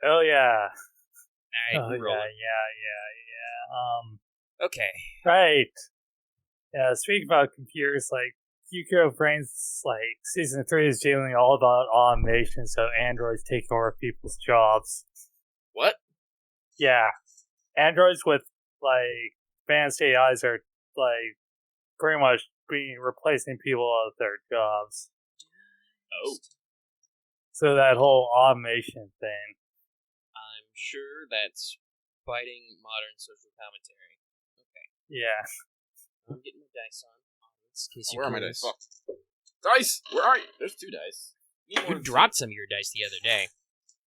Oh yeah. Alright, we're rolling. Yeah. Okay. Right. Yeah. Speaking about computers, like Yukio Brains, like season 3 is generally all about automation, so androids taking over people's jobs. What? Yeah, androids with like advanced AIs are like pretty much replacing people out of their jobs. Oh. So that whole automation thing. I'm sure that's biting modern social commentary. Okay. Yeah. I'm getting my dice on. In case Where are my dice? Fuck. Dice! Where are you? There's 2 dice. You dropped some of your dice the other day.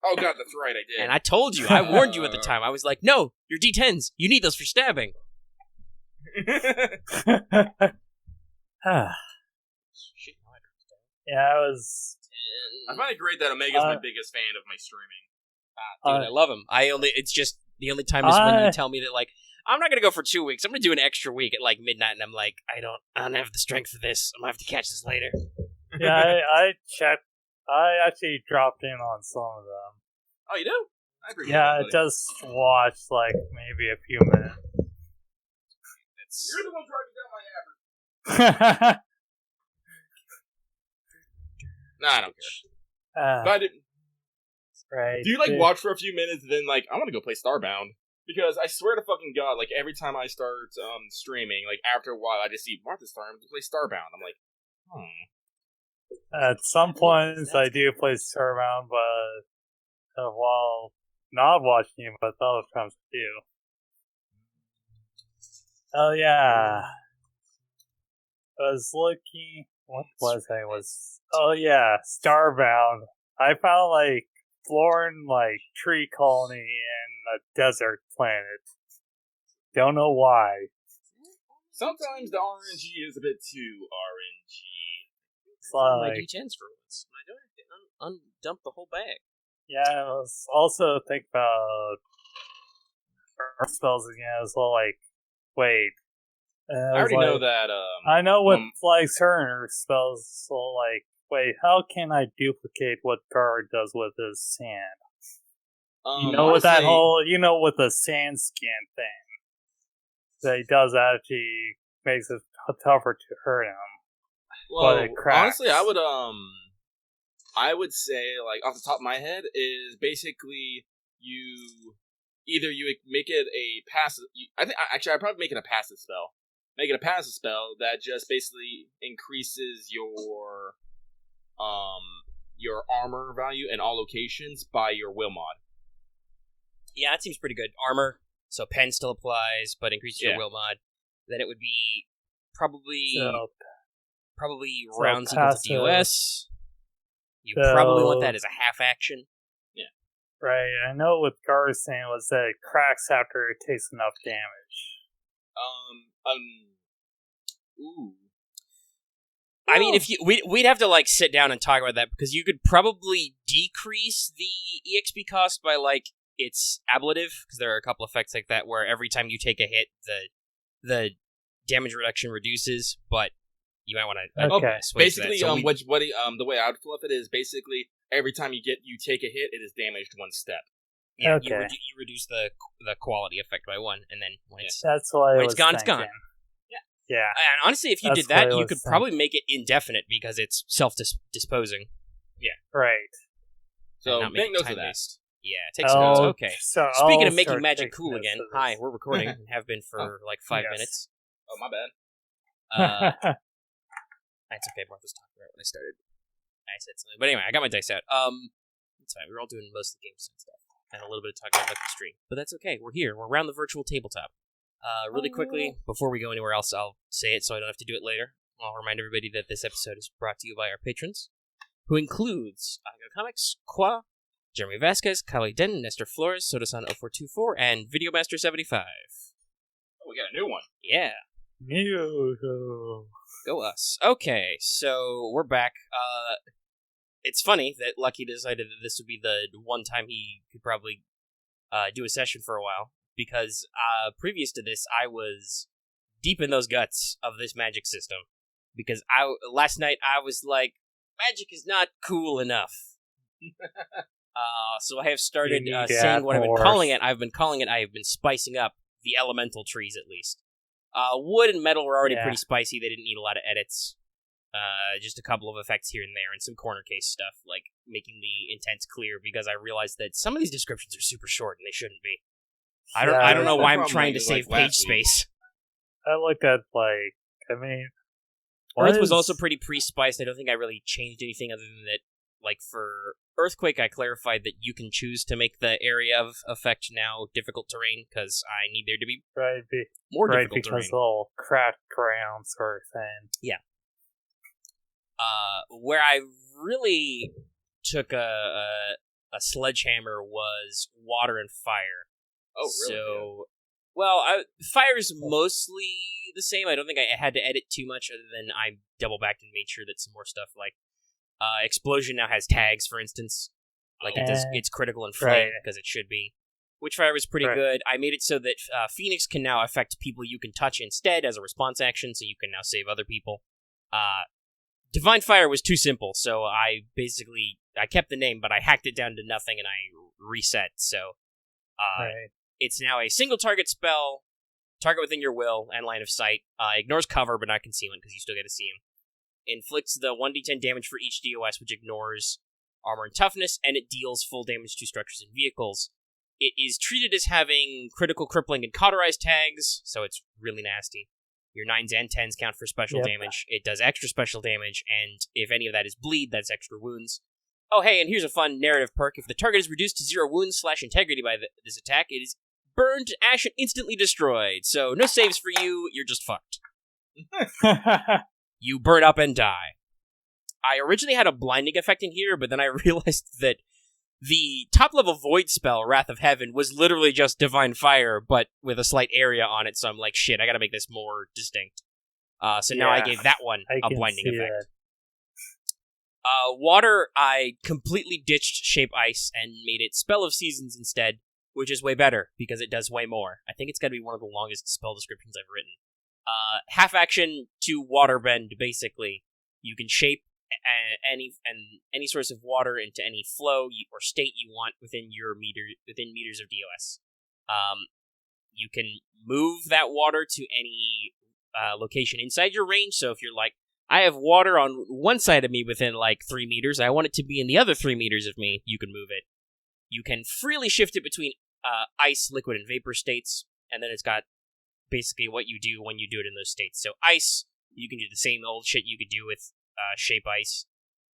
Oh god, that's right, I did. And I told you, I warned you at the time. I was like, no, your D10s. You need those for stabbing. Shit, Yeah, it was. I find it great that Omega's my biggest fan of my streaming. Dude, I love him. It's just the only time is when you tell me that, like, I'm not gonna go for 2 weeks. I'm gonna do an extra week at like midnight, and I'm like, I don't have the strength for this. I'm gonna have to catch this later. Yeah, I checked. I actually dropped in on some of them. Oh, you do? I appreciate Yeah, that, it does watch like maybe a few minutes. You're the one driving down my average. Nah, I don't care. But right. Do you like watch for a few minutes and then like I want to go play Starbound? Because I swear to fucking god, like every time I start streaming, like after a while I just see Marth is starting to play Starbound. I'm like, At some points I do play Starbound, but while not watching it, but other times I do. Oh yeah. I was looking. What was I? Oh yeah, Starbound. I found like Florin like tree colony in a desert planet. Don't know why. Sometimes the RNG is a bit too RNG. It's like my D10s for once. I don't have to undump the whole bag. Yeah, I was also thinking about Earth spells again as well. Like, wait. I already know that. I know what like certain Earth spells. So like, wait, how can I duplicate what Guard does with his sand? You know, with that whole, with the sand skin thing that he does actually makes it tougher to hurt him. Well, honestly, I would say, like, off the top of my head, is basically you make it a passive. I'd probably make it a passive spell. Make it a passive spell that just basically increases your armor value in all locations by your will mod. Yeah, that seems pretty good. Armor, so pen still applies, but increases your will mod. Then it would be probably rounds equal to DOS. You probably want that as a half action. Yeah. Right, I know what Gar was saying was that it cracks after it takes enough damage. Ooh. I mean, if we'd have to like sit down and talk about that because you could probably decrease the EXP cost by like its ablative because there are a couple effects like that where every time you take a hit, the damage reduction reduces, but you might want to basically the way I would fluff it is basically every time you take a hit, it is damaged 1 step. Yeah, you reduce the quality effect by 1, and then when it's gone, it's gone. Yeah. And honestly, if you did that, you could probably make it indefinite because it's self-disposing. Yeah. Right. So make notes of that. Yeah, take some notes. Okay. So speaking of making magic cool again, hi, we're recording and have been for like 5 minutes. Oh, my bad. It's okay, Marth was talking right when I started. I said something. But anyway, I got my dice out. It's fine. We were all doing most of the games and stuff. And a little bit of talking about the stream. But that's okay. We're here. We're around the virtual tabletop. Really quickly, before we go anywhere else, I'll say it so I don't have to do it later. I'll remind everybody that this episode is brought to you by our patrons, who includes Aga Comics, Qua, Jeremy Vasquez, Kylie Den, Nestor Flores, Sodasan0424, and Videomaster75. Oh, we got a new one. Yeah. New. Go us. Okay, so we're back. It's funny that Lucky decided that this would be the one time he could probably do a session for a while, because previous to this, I was deep in those guts of this magic system. Because last night I was like, magic is not cool enough. So I have started saying what I've been calling it. I have been spicing up the elemental trees, at least. Wood and metal were already pretty spicy. They didn't need a lot of edits. Just a couple of effects here and there, and some corner case stuff, like making the intents clear, because I realized that some of these descriptions are super short, and they shouldn't be. I don't know why I'm trying to save page space. I look at, Earth was also pretty pre-spiced. I don't think I really changed anything other than that, like, for Earthquake, I clarified that you can choose to make the area of effect now difficult terrain, because I need there to be more difficult terrain. Right, because all cracked ground sort of thing. Yeah. Where I really took a sledgehammer was water and fire. Oh, really? So, well, fire's mostly the same. I don't think I had to edit too much, other than I double backed and made sure that some more stuff, like explosion now has tags, for instance. Like it's critical and flame, because it should be. Witchfire was pretty good. I made it so that Phoenix can now affect people you can touch instead as a response action, so you can now save other people. Divine Fire was too simple, so I kept the name, but I hacked it down to nothing and I reset. So it's now a single target spell, target within your will and line of sight. Ignores cover but not concealment, because you still get to see him. Inflicts the 1d10 damage for each DOS, which ignores armor and toughness, and it deals full damage to structures and vehicles. It is treated as having critical, crippling, and cauterized tags, so it's really nasty. Your 9s and 10s count for special damage. It does extra special damage, and if any of that is bleed, that's extra wounds. Oh, hey, and here's a fun narrative perk. If the target is reduced to 0 wounds / integrity by this attack, it is burned to ash and instantly destroyed. So no saves for you, you're just fucked. You burn up and die. I originally had a blinding effect in here, but then I realized that the top-level Void spell, Wrath of Heaven, was literally just Divine Fire, but with a slight area on it, so I'm like, shit, I gotta make this more distinct. So now I gave that one a blinding effect. Water, I completely ditched Shape Ice and made it Spell of Seasons instead, which is way better, because it does way more. I think it's gotta be one of the longest spell descriptions I've written. Half action to Waterbend, basically. You can shape any source of water into any flow or state you want within meters of DOS. You can move that water to any location inside your range. So if you're like, I have water on one side of me within like 3 meters, I want it to be in the other 3 meters of me, you can move it. You can freely shift it between ice, liquid, and vapor states, and then it's got basically what you do when you do it in those states. So ice, you can do the same old shit you could do with Shape Ice,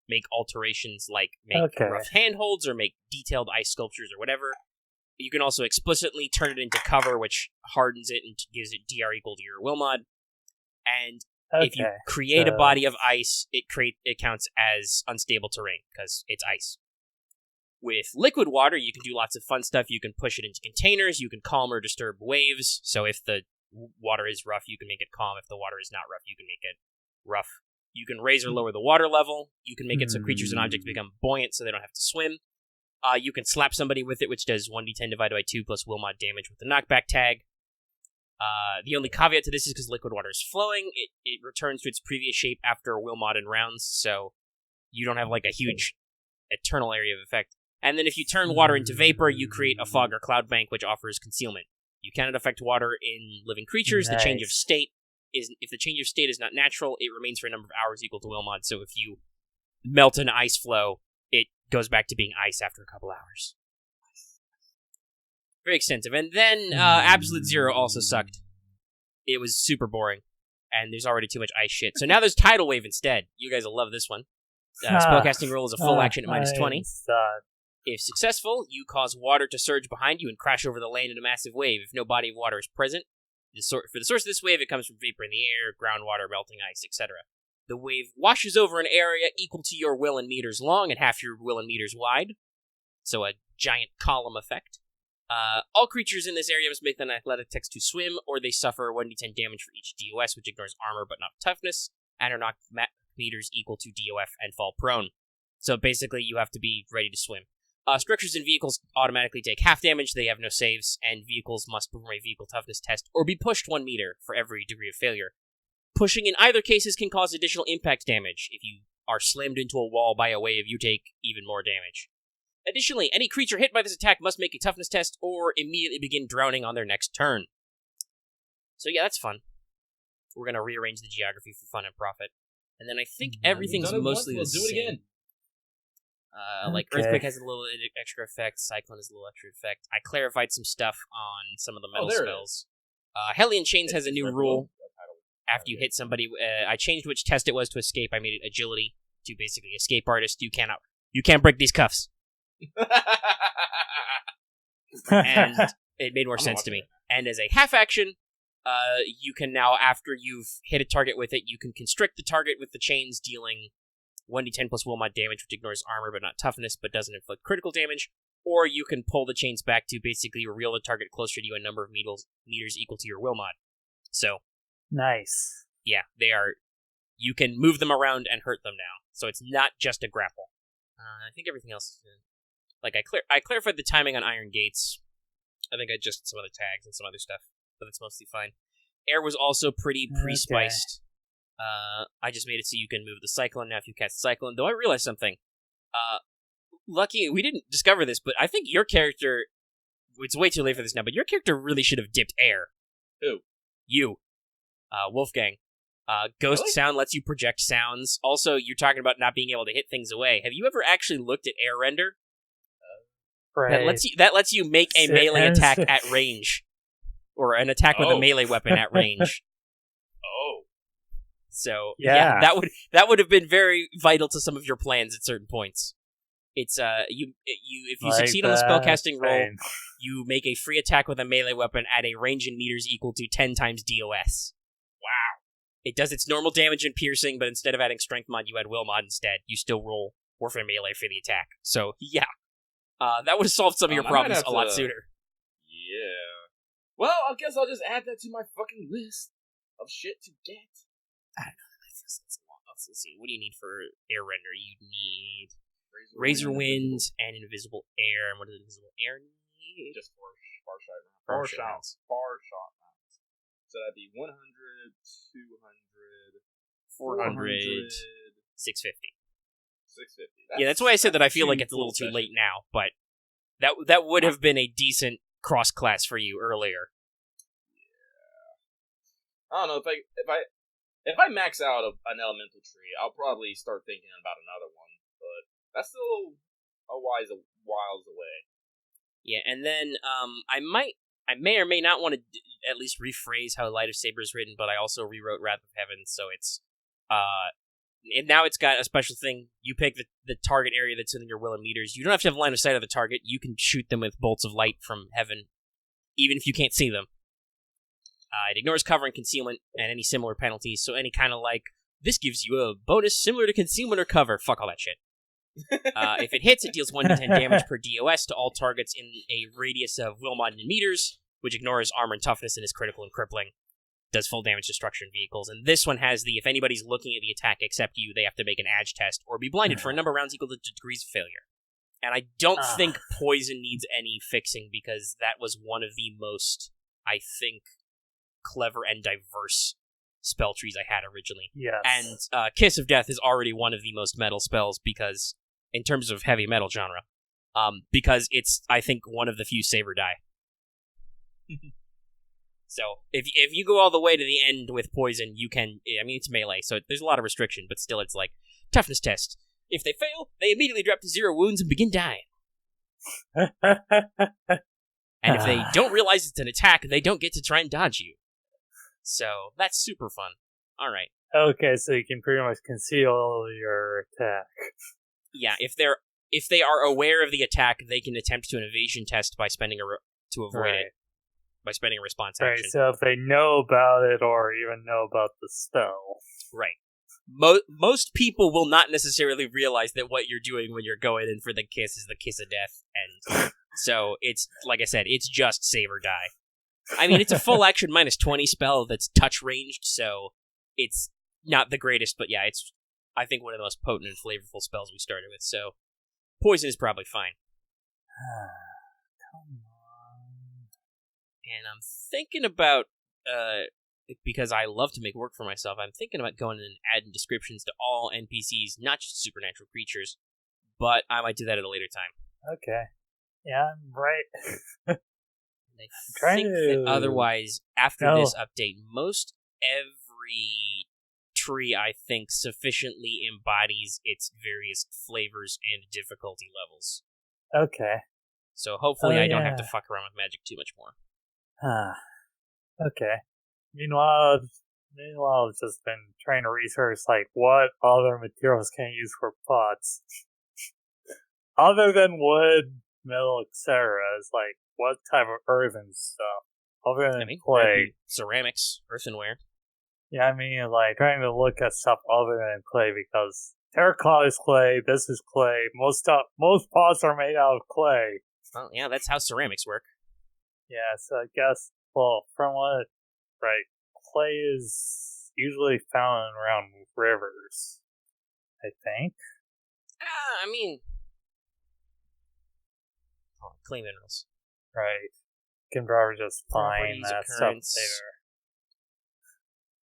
make alterations like make rough handholds or make detailed ice sculptures or whatever. You can also explicitly turn it into cover, which hardens it and gives it DR equal to your will mod. And if you create a body of ice, it counts as unstable terrain because it's ice. With liquid water, you can do lots of fun stuff. You can push it into containers. You can calm or disturb waves. So if the water is rough, you can make it calm. If the water is not rough, you can make it rough. You can raise or lower the water level. You can make it so creatures and objects become buoyant so they don't have to swim. You can slap somebody with it, which does 1d10 divided by 2 plus will mod damage with the knockback tag. The only caveat to this is because liquid water is flowing, it returns to its previous shape after a will mod in rounds, so you don't have like a huge eternal area of effect. And then if you turn water into vapor, you create a fog or cloud bank, which offers concealment. You cannot affect water in living creatures. The change of state if the change of state is not natural, it remains for a number of hours equal to will mod. So if you melt an ice flow, it goes back to being ice after a couple hours. Very extensive. And then Absolute Zero also sucked. It was super boring. And there's already too much ice shit. So now there's Tidal Wave instead. You guys will love this one. Spellcasting roll is a full action at -20. If successful, you cause water to surge behind you and crash over the land in a massive wave. If no body of water is present, for the source of this wave, it comes from vapor in the air, groundwater, melting ice, etc. The wave washes over an area equal to your will in meters long and half your will in meters wide. So a giant column effect. All creatures in this area must make an athletics to swim, or they suffer 1d10 damage for each DOS, which ignores armor but not toughness, and are knocked meters equal to DOF and fall prone. So basically, you have to be ready to swim. Structures and vehicles automatically take half damage, they have no saves, and vehicles must perform a vehicle toughness test or be pushed 1 meter for every degree of failure. Pushing in either cases can cause additional impact damage. If you are slammed into a wall by a wave, you take even more damage. Additionally, any creature hit by this attack must make a toughness test or immediately begin drowning on their next turn. So yeah, that's fun. We're going to rearrange the geography for fun and profit. And then I think everything's mostly the same. We'll do it again. Like Earthquake has a little extra effect, Cyclone has a little extra effect. I clarified some stuff on some of the metal spells. Hellion Chains has a new rule. After you hit somebody, I changed which test it was to escape. I made it agility to basically escape artist. You can't break these cuffs. And it made more sense to me. And as a half action, you can now, after you've hit a target with it, you can constrict the target with the chains, dealing 1d10 plus will mod damage, which ignores armor but not toughness, but doesn't inflict critical damage. Or you can pull the chains back to basically reel the target closer to you a number of meters equal to your will mod. So nice. Yeah, they are. You can move them around and hurt them now. So it's not just a grapple. I think everything else is good. Like, I clarified the timing on Iron Gates. I think I adjusted some other tags and some other stuff, but it's mostly fine. Air was also pretty pre-spiced. I just made it so you can move the Cyclone now if you cast Cyclone, though I realized something. Lucky, we didn't discover this, but I think your character... It's way too late for this now, but your character really should have dipped air. Who? You. Wolfgang. Ghost really? Sound lets you project sounds. Also, you're talking about not being able to hit things away. Have you ever actually looked at air render? Right. That lets you make a melee attack at range. Or an attack with a melee weapon at range. So yeah, that would have been very vital to some of your plans at certain points. It's if you succeed on the spellcasting roll, you make a free attack with a melee weapon at a range in meters equal to 10 times DOS. Wow. It does its normal damage and piercing, but instead of adding strength mod, you add will mod instead. You still roll warfare melee for the attack. So yeah, that would have solved some of your problems a lot sooner. Yeah. Well, I guess I'll just add that to my fucking list of shit to get. I don't know. That's a lot. Let's see. What do you need for air render? You need Razor Wind and Invisible Air. And what does Invisible Air need? Just far shot rounds. So that'd be 100, 200, 400, 650. 650. That's why I said that I feel like it's a little too late now, but that would have been a decent cross-class for you earlier. Yeah. I don't know, if I max out an elemental tree, I'll probably start thinking about another one, but that's still a whiles away. Yeah, and then I may or may not want to at least rephrase how Light of Saber is written, but I also rewrote Wrath of Heaven, so it's and now it's got a special thing. You pick the target area that's within your will in meters. You don't have to have line of sight of the target. You can shoot them with bolts of light from heaven, even if you can't see them. It ignores cover and concealment and any similar penalties, so any kind of this gives you a bonus similar to concealment or cover. Fuck all that shit. If it hits, it deals 1d10 damage per DOS to all targets in a radius of will mod in meters, which ignores armor and toughness and is critical and crippling. Does full damage destruction vehicles. And this one has if anybody's looking at the attack except you, they have to make an edge test or be blinded for a number of rounds equal to degrees of failure. And I don't think poison needs any fixing because that was one of the most, I think, clever and diverse spell trees I had originally. Yes. And Kiss of Death is already one of the most metal spells because, in terms of heavy metal genre, because it's, I think, one of the few saber die. So, if you go all the way to the end with poison, you can, it's melee, so there's a lot of restriction, but still it's toughness test. If they fail, they immediately drop to 0 wounds and begin dying. And if they don't realize it's an attack, they don't get to try and dodge you. So, that's super fun. Alright. Okay, so you can pretty much conceal your attack. Yeah, if they are aware of the attack, they can attempt to an evasion test by spending to avoid it. By spending a response action. Right, so if they know about it or even know about the spell. Right. Most people will not necessarily realize that what you're doing when you're going in for the kiss is the kiss of death, and so it's, like I said, it's just save or die. It's a full action -20 spell that's touch ranged, so it's not the greatest, but yeah, it's, I think, one of the most potent and flavorful spells we started with, so poison is probably fine. Come on. And I'm thinking about, because I love to make work for myself, I'm thinking about going in and adding descriptions to all NPCs, not just supernatural creatures, but I might do that at a later time. Okay. Yeah, I'm right. I think that otherwise, after this update, most every tree, I think, sufficiently embodies its various flavors and difficulty levels. Okay. So hopefully I don't have to fuck around with magic too much more. Okay. Meanwhile, I've just been trying to research, like, what other materials can you use for pots? Other than wood, metal, etc. It's like, what type of earthen stuff? Other than clay. Ceramics, earthenware. Yeah, I mean, like, trying to look at stuff other than clay, because terracotta is clay, this is clay, most pots are made out of clay. Well, yeah, that's how ceramics work. Yeah, so I guess, well, from what, right, clay is usually found around rivers, I think. I mean, clay minerals. Right. You can probably just find that stuff later.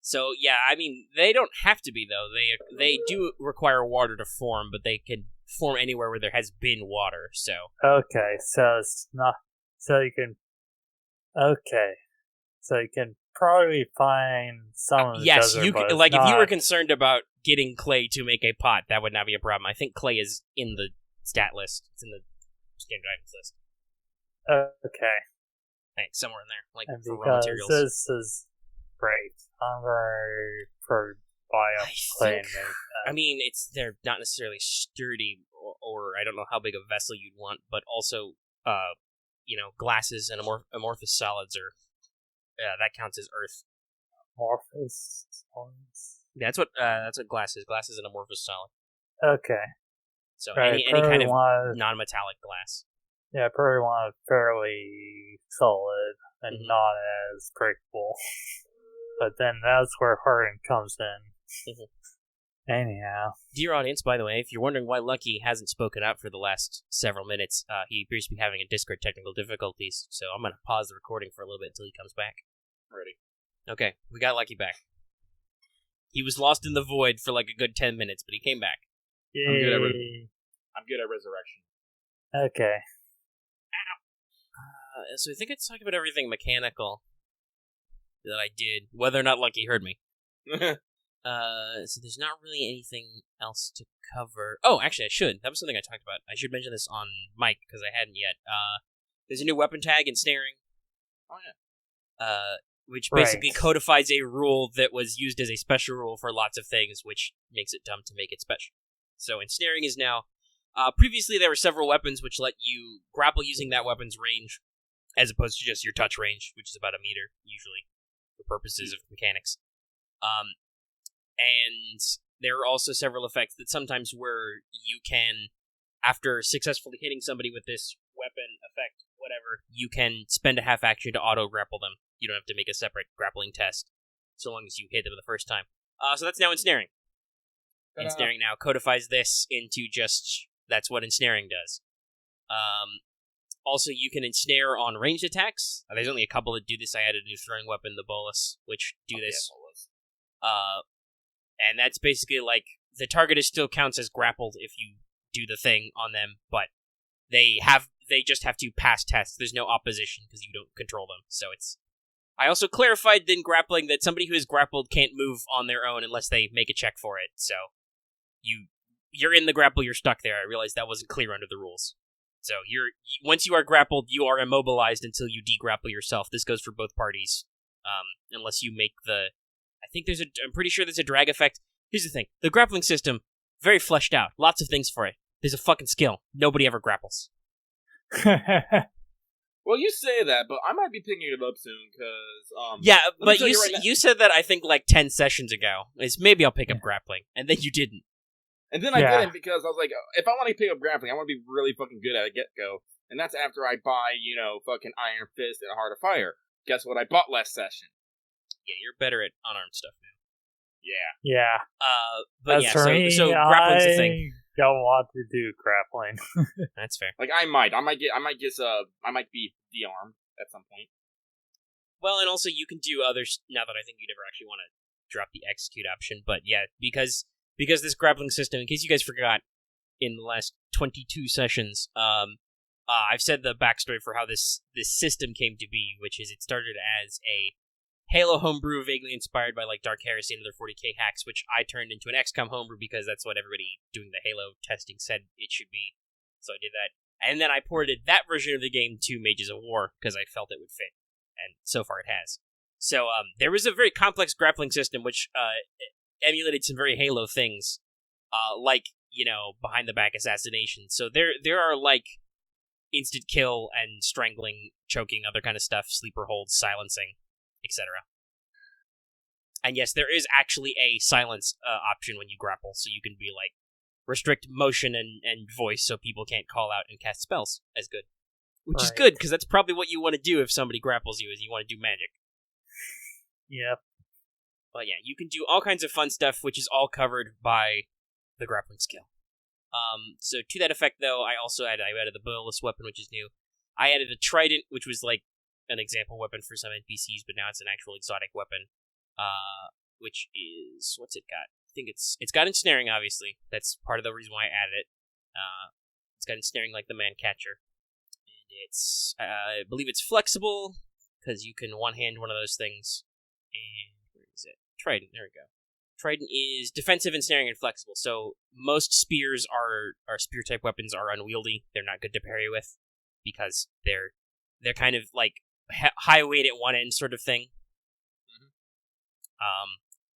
So, yeah, I mean, they don't have to be, though. They do require water to form, but they can form anywhere where there has been water, so... Okay, so it's not... So you can... Okay. So you can probably find some of the yes, desert, you can, like, if you were concerned about getting clay to make a pot, that would not be a problem. I think clay is in the stat list. It's in the standard items list. Okay. Hey, somewhere in there, like, and for raw materials. This is great. I'm going to buy a clay and make that. I mean, they're not necessarily sturdy, or I don't know how big a vessel you'd want, but also, glasses and amorphous solids are, that counts as earth. Amorphous solids? Yeah, that's what glass is. Glass is an amorphous solid. Okay. So any kind of non-metallic glass. Yeah, I probably want it fairly solid and not as breakable. But then that's where hardened comes in. Anyhow. Dear audience, by the way, if you're wondering why Lucky hasn't spoken up for the last several minutes, he appears to be having a Discord technical difficulties, so I'm going to pause the recording for a little bit until he comes back. Ready. Okay, we got Lucky back. He was lost in the void for like a good 10 minutes, but he came back. Yay. I'm good at resurrection. Okay. So I think it's talking about everything mechanical that I did, whether or not Lucky heard me. So there's not really anything else to cover. Oh, actually, I should. That was something I talked about. I should mention this on mic, because I hadn't yet. There's a new weapon tag in snaring. Oh, yeah. Which basically codifies a rule that was used as a special rule for lots of things, which makes it dumb to make it special. So ensnaring is now... previously, there were several weapons which let you grapple using that weapon's range, as opposed to just your touch range, which is about 1 meter, usually, for purposes of mechanics. And there are also several effects that sometimes where you can, after successfully hitting somebody with this weapon effect, whatever, you can spend a half action to auto-grapple them. You don't have to make a separate grappling test, so long as you hit them the first time. So that's now ensnaring. Ensnaring now codifies this into just, that's what ensnaring does. Also, you can ensnare on ranged attacks. There's only a couple that do this. I added a new throwing weapon, the bolus, which do this. And that's basically like, the target still counts as grappled if you do the thing on them, but they just have to pass tests. There's no opposition because you don't control them. So it's... I also clarified in grappling that somebody who is grappled can't move on their own unless they make a check for it. So you're in the grapple, you're stuck there. I realized that wasn't clear under the rules. So once you are grappled, you are immobilized until you de-grapple yourself. This goes for both parties, unless you make the... I'm pretty sure there's a drag effect. Here's the thing. The grappling system, very fleshed out. Lots of things for it. There's a fucking skill. Nobody ever grapples. Well, you say that, but I might be picking it up soon, because... yeah, but you said that, I think, like 10 sessions ago. Maybe I'll pick up grappling, and then you didn't. And then I didn't, because I was like, if I want to pick up grappling, I want to be really fucking good at a get-go. And that's after I buy, fucking Iron Fist and Heart of Fire. Guess what I bought last session? Yeah, you're better at unarmed stuff now. Yeah. But that's so grappling's the thing. I don't want to do grappling. That's fair. Like, I might be de-armed at some point. Well, and also you can do others, now that I think you'd ever actually want to drop the execute option, but yeah, because this grappling system, in case you guys forgot, in the last 22 sessions, I've said the backstory for how this system came to be, which is it started as a Halo homebrew vaguely inspired by like Dark Heresy and other 40k hacks, which I turned into an XCOM homebrew because that's what everybody doing the Halo testing said it should be. So I did that. And then I ported that version of the game to Mages of War because I felt it would fit. And so far it has. So there was a very complex grappling system which emulated some very Halo things, like, behind the back assassination. So there are like instant kill and strangling, choking, other kind of stuff, sleeper holds, silencing, etc. And yes, there is actually a silence option when you grapple, so you can be like restrict motion and voice so people can't call out and cast spells as good. Which is good, because that's probably what you want to do if somebody grapples you, is you want to do magic. Yep. But yeah, you can do all kinds of fun stuff, which is all covered by the grappling skill. So to that effect, though, I added the bowless weapon, which is new. I added a trident, which was like an example weapon for some NPCs, but now it's an actual exotic weapon. Which is, what's it got? I think it's got ensnaring, obviously. That's part of the reason why I added it. It's got ensnaring like the man catcher. And it's, I believe it's flexible, because you can one-hand one of those things. And where is it? Trident, there we go. Trident is defensive, ensnaring, and flexible. So most spears are spear-type weapons are unwieldy. They're not good to parry with, because they're kind of like high weight at one end sort of thing.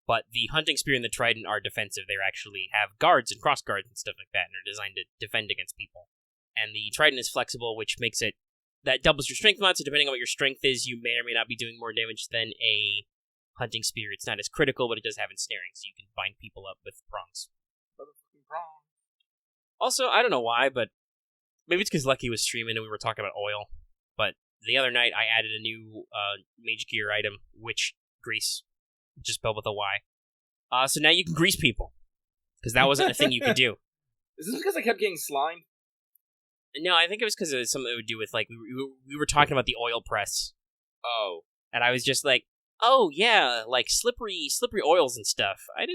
But the hunting spear and the trident are defensive. They actually have guards and cross guards and stuff like that, and are designed to defend against people. And the trident is flexible, which makes it that doubles your strength mod. So depending on what your strength is, you may or may not be doing more damage than a hunting spear. It's not as critical, but it does have ensnaring, so you can bind people up with prongs. Motherfucking prongs. Also, I don't know why, but maybe it's because Lucky was streaming and we were talking about oil. But the other night, I added a new mage gear item, witch grease. Just spelled with a Y. So now you can grease people. Because that wasn't a thing you could do. Is this because I kept getting slimed? No, I think it was because it was something that would do with, like, we were talking about the oil press. Oh. And I was just like, oh, yeah, like slippery oils and stuff. Have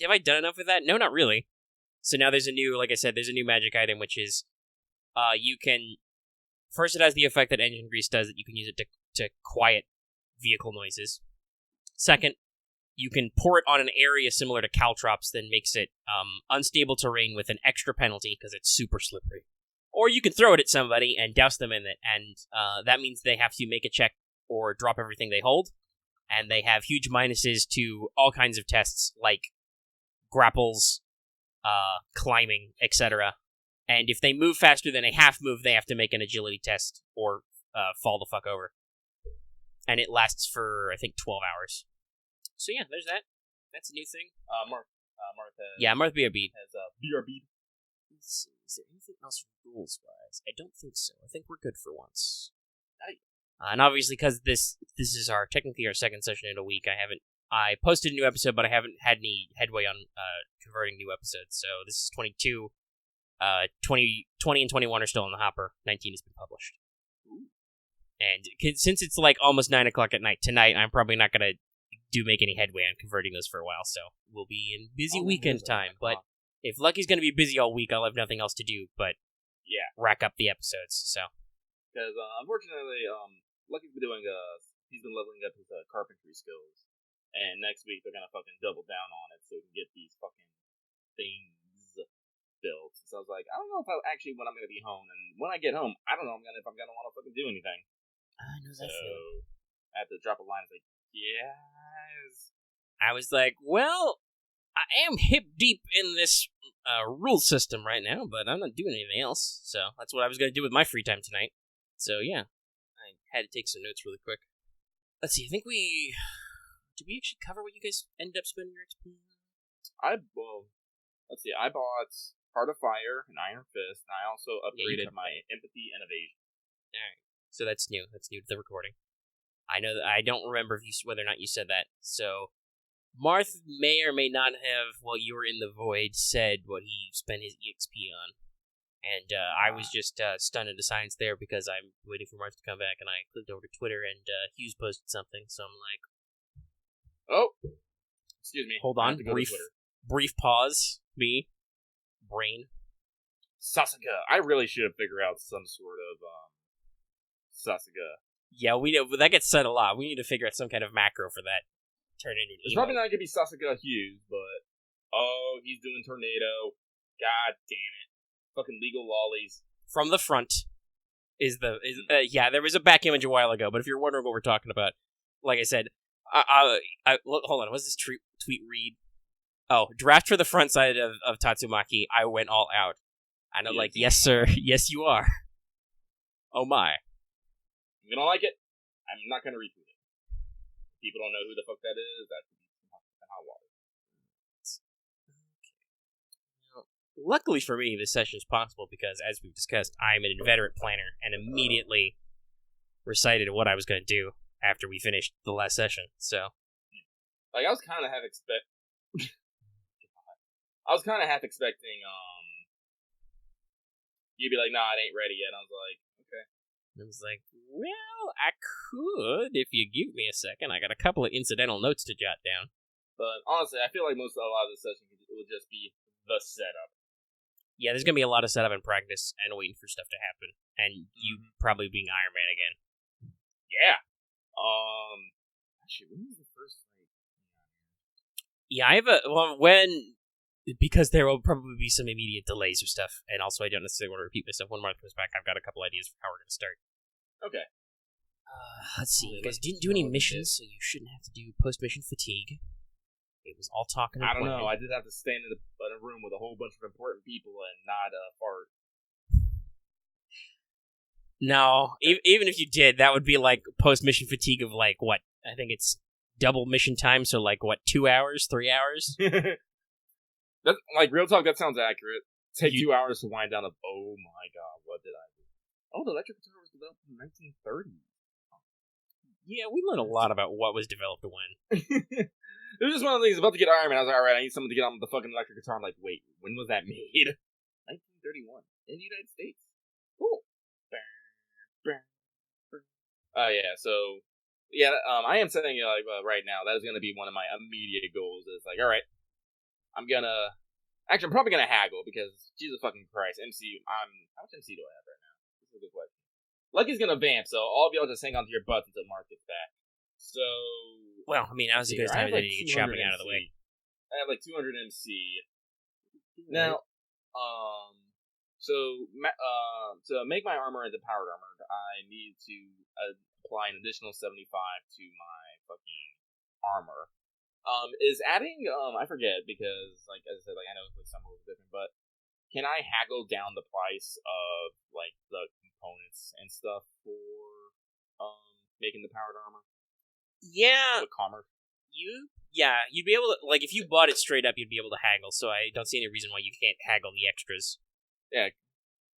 I done enough with that? No, not really. So now there's a new, like I said, there's a new magic item, which is, you can, first it has the effect that engine grease does, that you can use it to quiet vehicle noises. Second, you can pour it on an area similar to caltrops that makes it unstable terrain with an extra penalty because it's super slippery. Or you can throw it at somebody and douse them in it, and that means they have to make a check or drop everything they hold, and they have huge minuses to all kinds of tests like grapples, climbing, etc. And if they move faster than a half move, they have to make an agility test or fall the fuck over. And it lasts for, I think, 12 hours. So yeah, there's that. That's a new thing. Marth has... Yeah, Marth BRB. Has BRB. Let's see, is there anything else rules-wise? I don't think so. I think we're good for once. And obviously, because this is technically our second session in a week, I posted a new episode, but I haven't had any headway on converting new episodes. So this is 22. 20 and 21 are still in the hopper. 19 has been published. Ooh. And since it's like almost 9 o'clock at night tonight, I'm probably not going to make any headway on converting those for a while, so we'll be in busy weekend time. But if Lucky's going to be busy all week, I'll have nothing else to do but rack up the episodes. So because unfortunately, Lucky's been he's been leveling up his carpentry skills, and next week they're gonna fucking double down on it so we can get these fucking things built. So I was like, I don't know if when I'm gonna be home, and when I get home, I don't know if I'm gonna want to fucking do anything. I know that feeling. I have to drop a line like, yes. I was like, well, I am hip deep in this rule system right now, but I'm not doing anything else. So that's what I was going to do with my free time tonight. So yeah, I had to take some notes really quick. Let's see, did we actually cover what you guys ended up spending your XP on? Let's see, I bought Heart of Fire and Iron Fist, and I also upgraded my Empathy and Evasion. Alright, so that's new. That's new to the recording. I know that I don't remember whether or not you said that. So, Marth may or may not have, while you were in the void, said what he spent his EXP on. And I was just stunned into silence there because I'm waiting for Marth to come back, and I clicked over to Twitter, and Hughes posted something, so I'm like... Oh! Excuse me. Hold on. Brief pause. Brain. Sasuga. I really should have figured out some sort of Sasuga. Yeah, we know, but that gets said a lot. We need to figure out some kind of macro for that. Turn into an It's emote. probably not gonna be Sasuga Hughes, but he's doing tornado. God damn it! Fucking legal lollies. From the front yeah. There was a back image a while ago, but if you're wondering what we're talking about, like I said, hold on. What's this tweet read? Oh, draft for the front side of Tatsumaki. I went all out. And I'm like, yes, sir. Yes, you are. Oh my. If you don't like it, I'm not gonna retweet it. People don't know who the fuck that is. That could be some hot water. Luckily for me, this session is possible because, as we've discussed, I'm an inveterate planner and immediately recited what I was going to do after we finished the last session. So, like, I was kind of half expecting you'd be like, nah, it ain't ready yet. And I was like, okay. I was like, well, I could if you give me a second. I got a couple of incidental notes to jot down. But honestly, I feel like a lot of the session will just be the setup. Yeah, there's going to be a lot of setup and practice and waiting for stuff to happen. And you probably being Iron Man again. Yeah. Actually, when was the first fight? Yeah, because there will probably be some immediate delays or stuff. And also, I don't necessarily want to repeat myself. When Marth comes back, I've got a couple ideas for how we're going to start. Okay. Let's see. You guys didn't do any missions, so you shouldn't have to do post-mission fatigue. It was all talking. I don't know. I did have to stand in a room with a whole bunch of important people and not fart. No, even if you did, that would be like post-mission fatigue of like what? I think it's double mission time, so like what? 2 hours, 3 hours? That's, like, real talk. That sounds accurate. Take 2 hours to wind down. Oh my god, what did I do? Oh, the electric guitar was developed in the 1930s. Yeah, we learned a lot about what was developed when. It was just one of the things about to get Iron Man. I was like, alright, I need someone to get on with the fucking electric guitar. I'm like, wait, when was that made? 1931. In the United States. Cool. Yeah, so, yeah, I am setting it like right now. That is going to be one of my immediate goals. Is like, alright, I'm probably going to haggle because, Jesus fucking Christ, how much MC do I have right now? This is a good question. Lucky's going to vamp, so all of y'all just hang on to your butts until Marth gets back. So, well, I mean, now's a good time to get shopping out of the way. I have like 200 MC. Now, to make my armor into powered armor, I need to apply an additional 75 to my fucking armor. Is adding, I forget, because, like, as I said, like, I know like some rules are different, but can I haggle down the price of, like, the components and stuff for, making the powered armor? Yeah. The commerce? You'd be able to, like, if you bought it straight up, you'd be able to haggle, so I don't see any reason why you can't haggle the extras. Yeah.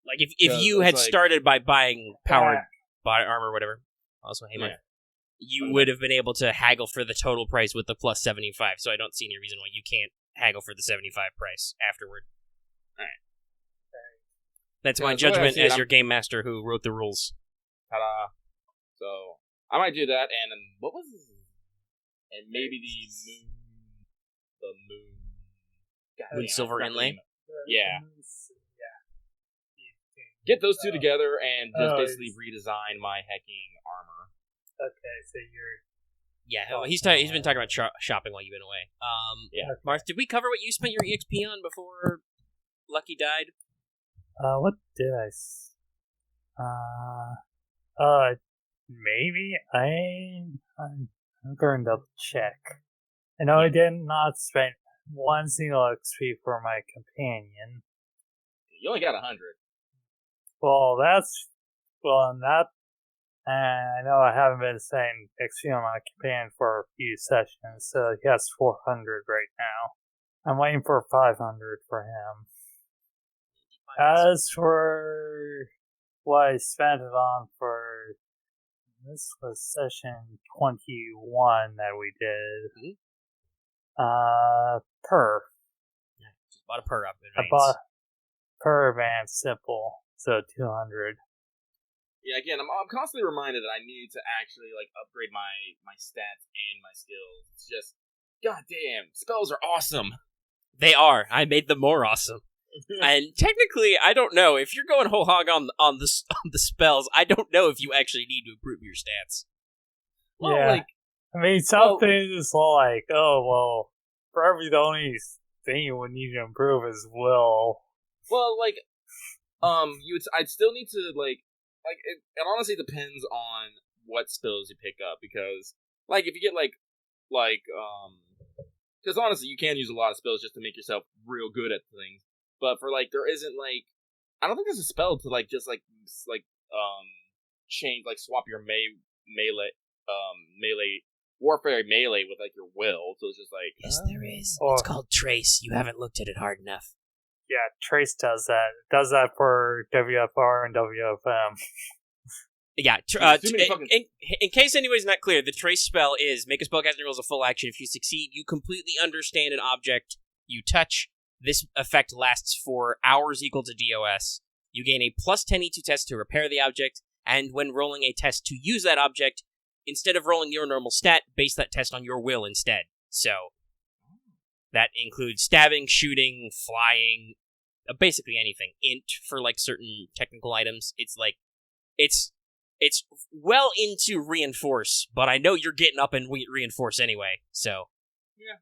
Like, if you had started by buying powered body armor or whatever, also, hey, Marth, you would have been able to haggle for the total price with the plus 75, so I don't see any reason why you can't haggle for the 75 price afterward. Alright. That's my judgment as your game master who wrote the rules. Ta-da. So, I might do that, and what was this? And maybe the moon. Moon silver inlay? Yeah. Get those two together and just basically redesign my hacking armor. Okay, so you're... Yeah, he's been talking about shopping while you've been away. Yeah. Okay. Marth, did we cover what you spent your EXP on before Lucky died? What did I... maybe? I'm going to check. I know I did not spend one single XP for my companion. You only got 100. Well, and I know I haven't been spending XP on my companion for a few sessions, so he has 400 right now. I'm waiting for 500 for him. As for what I spent it on for, this was session 21 that we did. Perf. Yeah, just bought a per up advance. I bought per advance simple, so 200. Yeah, again, I'm constantly reminded that I need to actually like upgrade my stats and my skills. It's just, goddamn, spells are awesome. They are. I made them more awesome. And technically, I don't know if you're going whole hog on the spells. I don't know if you actually need to improve your stats. Well, yeah. I mean, some things like, probably the only thing you would need to improve is will. Well, like, I'd still need to it honestly depends on what spells you pick up, because like if you get because honestly you can use a lot of spells just to make yourself real good at things, but for there isn't I don't think there's a spell to change swap your melee warfare melee with your will, so it's just yes, there is. It's called Trace. You haven't looked at it hard enough. Yeah, Trace does that. It does that for WFR and WFM. Yeah, in case anybody's not clear, the Trace spell is make a spellcaster rolls a full action. If you succeed, you completely understand an object you touch. This effect lasts for hours equal to DOS. You gain a plus 10 E2 test to repair the object, and when rolling a test to use that object, instead of rolling your normal stat, base that test on your will instead. So that includes stabbing, shooting, flying, basically anything. Int for certain technical items. It's well into reinforce, but I know you're getting up and reinforce anyway. So yeah,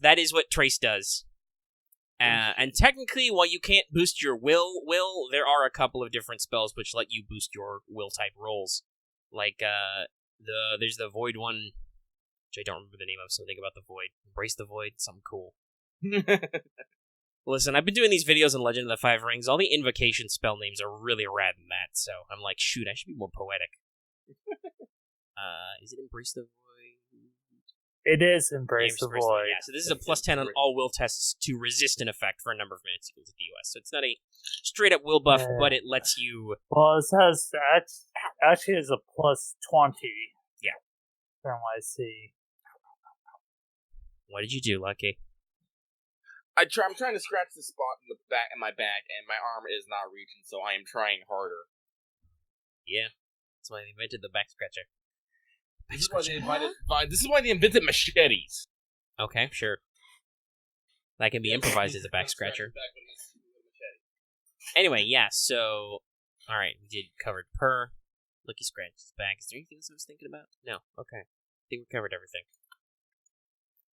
that is what Trace does. And technically, while you can't boost your will, there are a couple of different spells which let you boost your will type rolls. There's the Void one, which I don't remember the name of, so think about the Void. Embrace the Void, something cool. Listen, I've been doing these videos on Legend of the Five Rings. All the invocation spell names are really rad in that, so I'm like, shoot, I should be more poetic. Is it Embrace the Void? It is Embrace the Void. Yeah, so this is a plus 10 on all will tests to resist an effect for a number of minutes equal to DOS. So it's not a straight-up will buff, but it lets you... Well, it has... Actually, it's a plus 20. Yeah. From what I see. What did you do, Lucky? I'm trying to scratch the spot in my back, and my arm is not reaching, so I am trying harder. Yeah. That's why they invented the back scratcher. This is why they invented machetes. Okay, sure. That can be improvised as a back scratcher. Anyway, yeah, so... Alright, we did covered Purr. Lucky scratched his back. Is there anything else I was thinking about? No. Okay. I think we covered everything.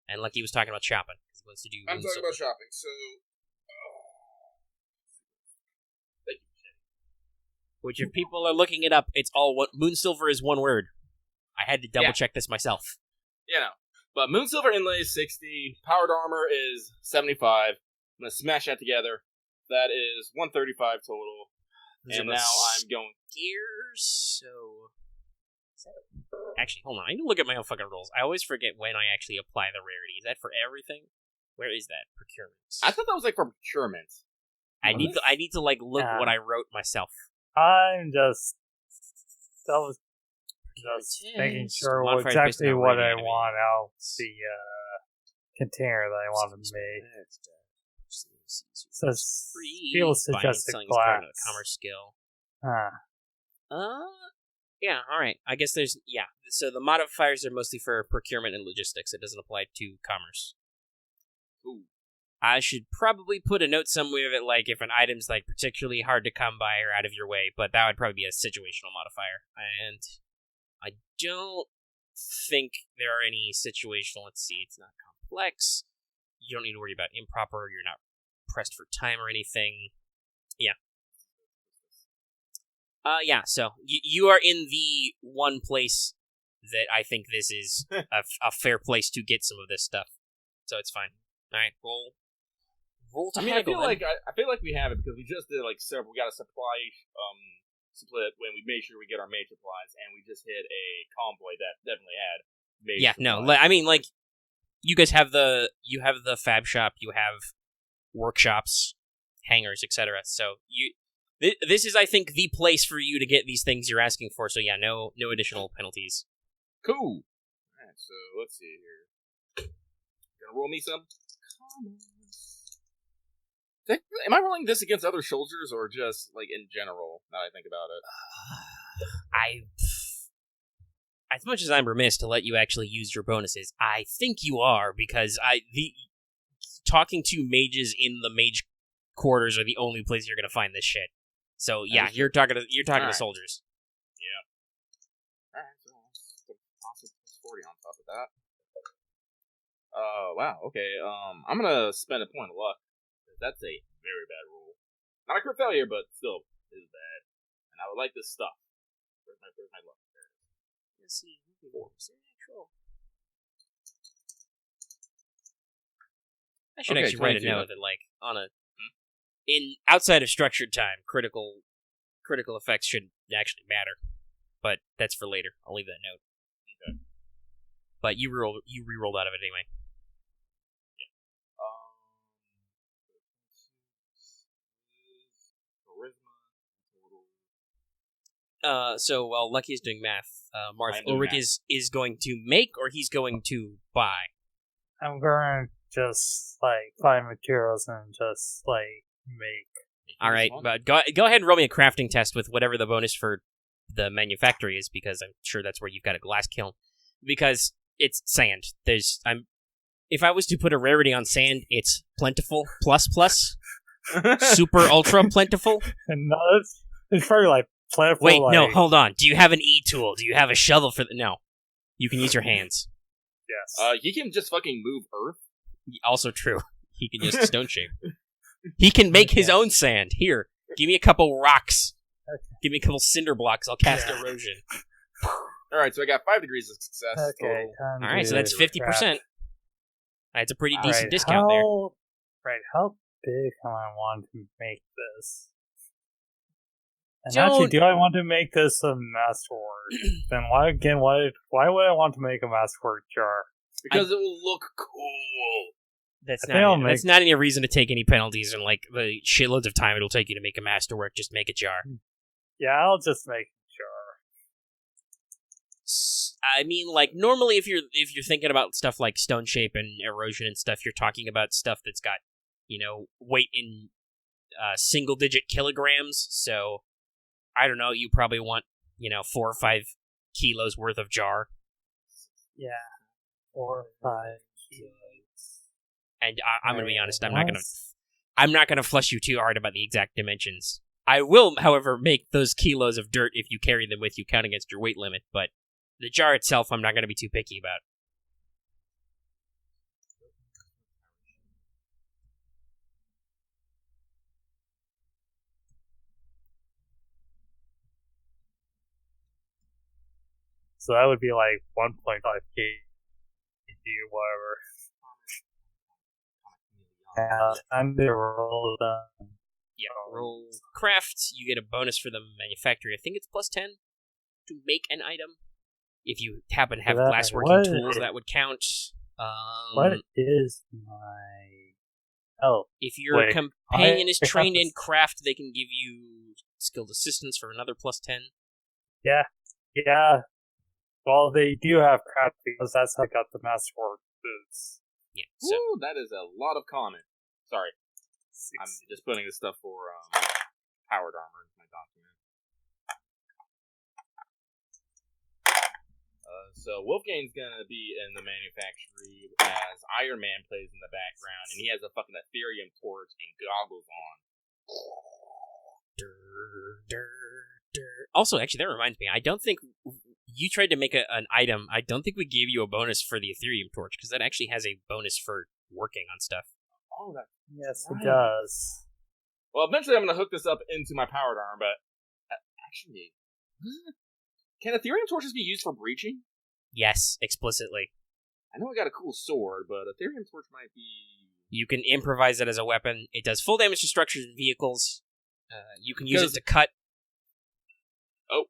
And Lucky was talking about shopping. He wants to do I'm talking about shopping, so... Thank you, which, if people are looking it up, it's all one... Moonsilver is one word. I had to double-check this myself. But Moonsilver Inlay is 60, Powered Armor is 75. I'm going to smash that together. That is 135 total. And now I'm going... Gears, so... Actually, hold on. I need to look at my own fucking rolls. I always forget when I actually apply the rarity. Is that for everything? Where is that? Procurement. I thought that was for procurement. I need to look what I wrote myself. I'm just making sure exactly what I want out the container that I want to make. So skill suggested class. Commerce skill. Yeah, alright. I guess there's... Yeah. So the modifiers are mostly for procurement and logistics. It doesn't apply to commerce. Ooh. I should probably put a note somewhere that, if an item's, particularly hard to come by or out of your way, but that would probably be a situational modifier. And I don't think there are any situational... Let's see, it's not complex. You don't need to worry about improper. You're not pressed for time or anything. Yeah. So you are in the one place that I think this is a fair place to get some of this stuff. So it's fine. All right, roll to haggle. I feel like we have it because we just did several. We got a supply split when we made sure we get our mage supplies, and we just hit a convoy that definitely had mage supplies. No, I mean you guys have the fab shop, you have workshops, hangars, etc. So this is, I think, the place for you to get these things you're asking for. So yeah, no additional penalties. Cool. Alright, so let's see here. Gonna roll me some? Am I rolling this against other soldiers or just in general? Now that I think about it, as much as I'm remiss to let you actually use your bonuses, I think you are, because talking to mages in the mage quarters are the only place you're gonna find this shit. So yeah, you're talking to soldiers. Yeah. All right, so plus 40 on top of that. Wow. Okay. I'm gonna spend a point of luck. That's a very bad roll. Not a crit failure, but still is bad. And I would like this stuff. Where's my luck? There it is. Let's see. Natural. I should actually write a note that, like, on a in outside of structured time, critical effects shouldn't actually matter. But that's for later. I'll leave that note. Okay. But you re-rolled out of it anyway. So while Lucky is doing math, Marth, Ulrich is going to make, or he's going to buy? I'm going to just, like, find materials and just, like, make. Alright, but go ahead and roll me a crafting test with whatever the bonus for the manufactory is, because I'm sure that's where you've got a glass kiln. Because it's sand. If I was to put a rarity on sand, it's plentiful, plus, super ultra plentiful. No, it's probably, like, plentiful. Wait, like... no, hold on. Do you have an E-tool? Do you have a shovel for No. You can use your hands. Yes. He can just fucking move earth. Also true. He can just stone shape. He can make his own sand. Here, give me a couple rocks. Okay. Give me a couple cinder blocks. I'll cast erosion. Alright, so I got 5 degrees of success. Okay. Alright, so that's 50%. That's a pretty decent discount there. Right, how big am I want to make this? And actually, do I want to make this a masterwork? Then why would I want to make a masterwork jar? Because it will look cool. That's not any reason to take any penalties, and like the shitloads of time it'll take you to make a masterwork. Just make a jar. Yeah, I'll just make a jar. I mean, like normally, if you're thinking about stuff like stone shape and erosion and stuff, you're talking about stuff that's got, weight in single-digit kilograms. So I don't know. You probably want 4 or 5 kilos worth of jar. Yeah, 4 or 5 kilos. And I'm going to be honest, I'm not gonna flush you too hard about the exact dimensions. I will, however, make those kilos of dirt if you carry them with you, count against your weight limit. But the jar itself, I'm not going to be too picky about. So that would be like 1.5 kg or whatever. I'm the roll done. Yeah, roll craft. You get a bonus for the manufacturer. I think it's plus 10 to make an item. If you happen to have glassworking tools, that would count. What is my... Oh. If your companion is trained in craft, they can give you skilled assistance for another plus 10. Yeah. Well, they do have craft because that's how I got the masterwork boots. Yeah. So. Ooh, that is a lot of comment. Sorry. 6. I'm just putting this stuff for powered armor in my document. So Wolfgang's gonna be in the manufactory as Iron Man plays in the background, and he has a fucking Ethereum torch and goggles on. Also, actually, that reminds me. I don't think you tried to make an item. I don't think we gave you a bonus for the Ethereum torch, because that actually has a bonus for working on stuff. Oh, yes, right. It does. Well, eventually I'm going to hook this up into my powered armor, but actually, can Ethereum torches be used for breaching? Yes, explicitly. I know I got a cool sword, but Ethereum torch might be... You can improvise it as a weapon. It does full damage to structures and vehicles. You can use it to cut. Oh,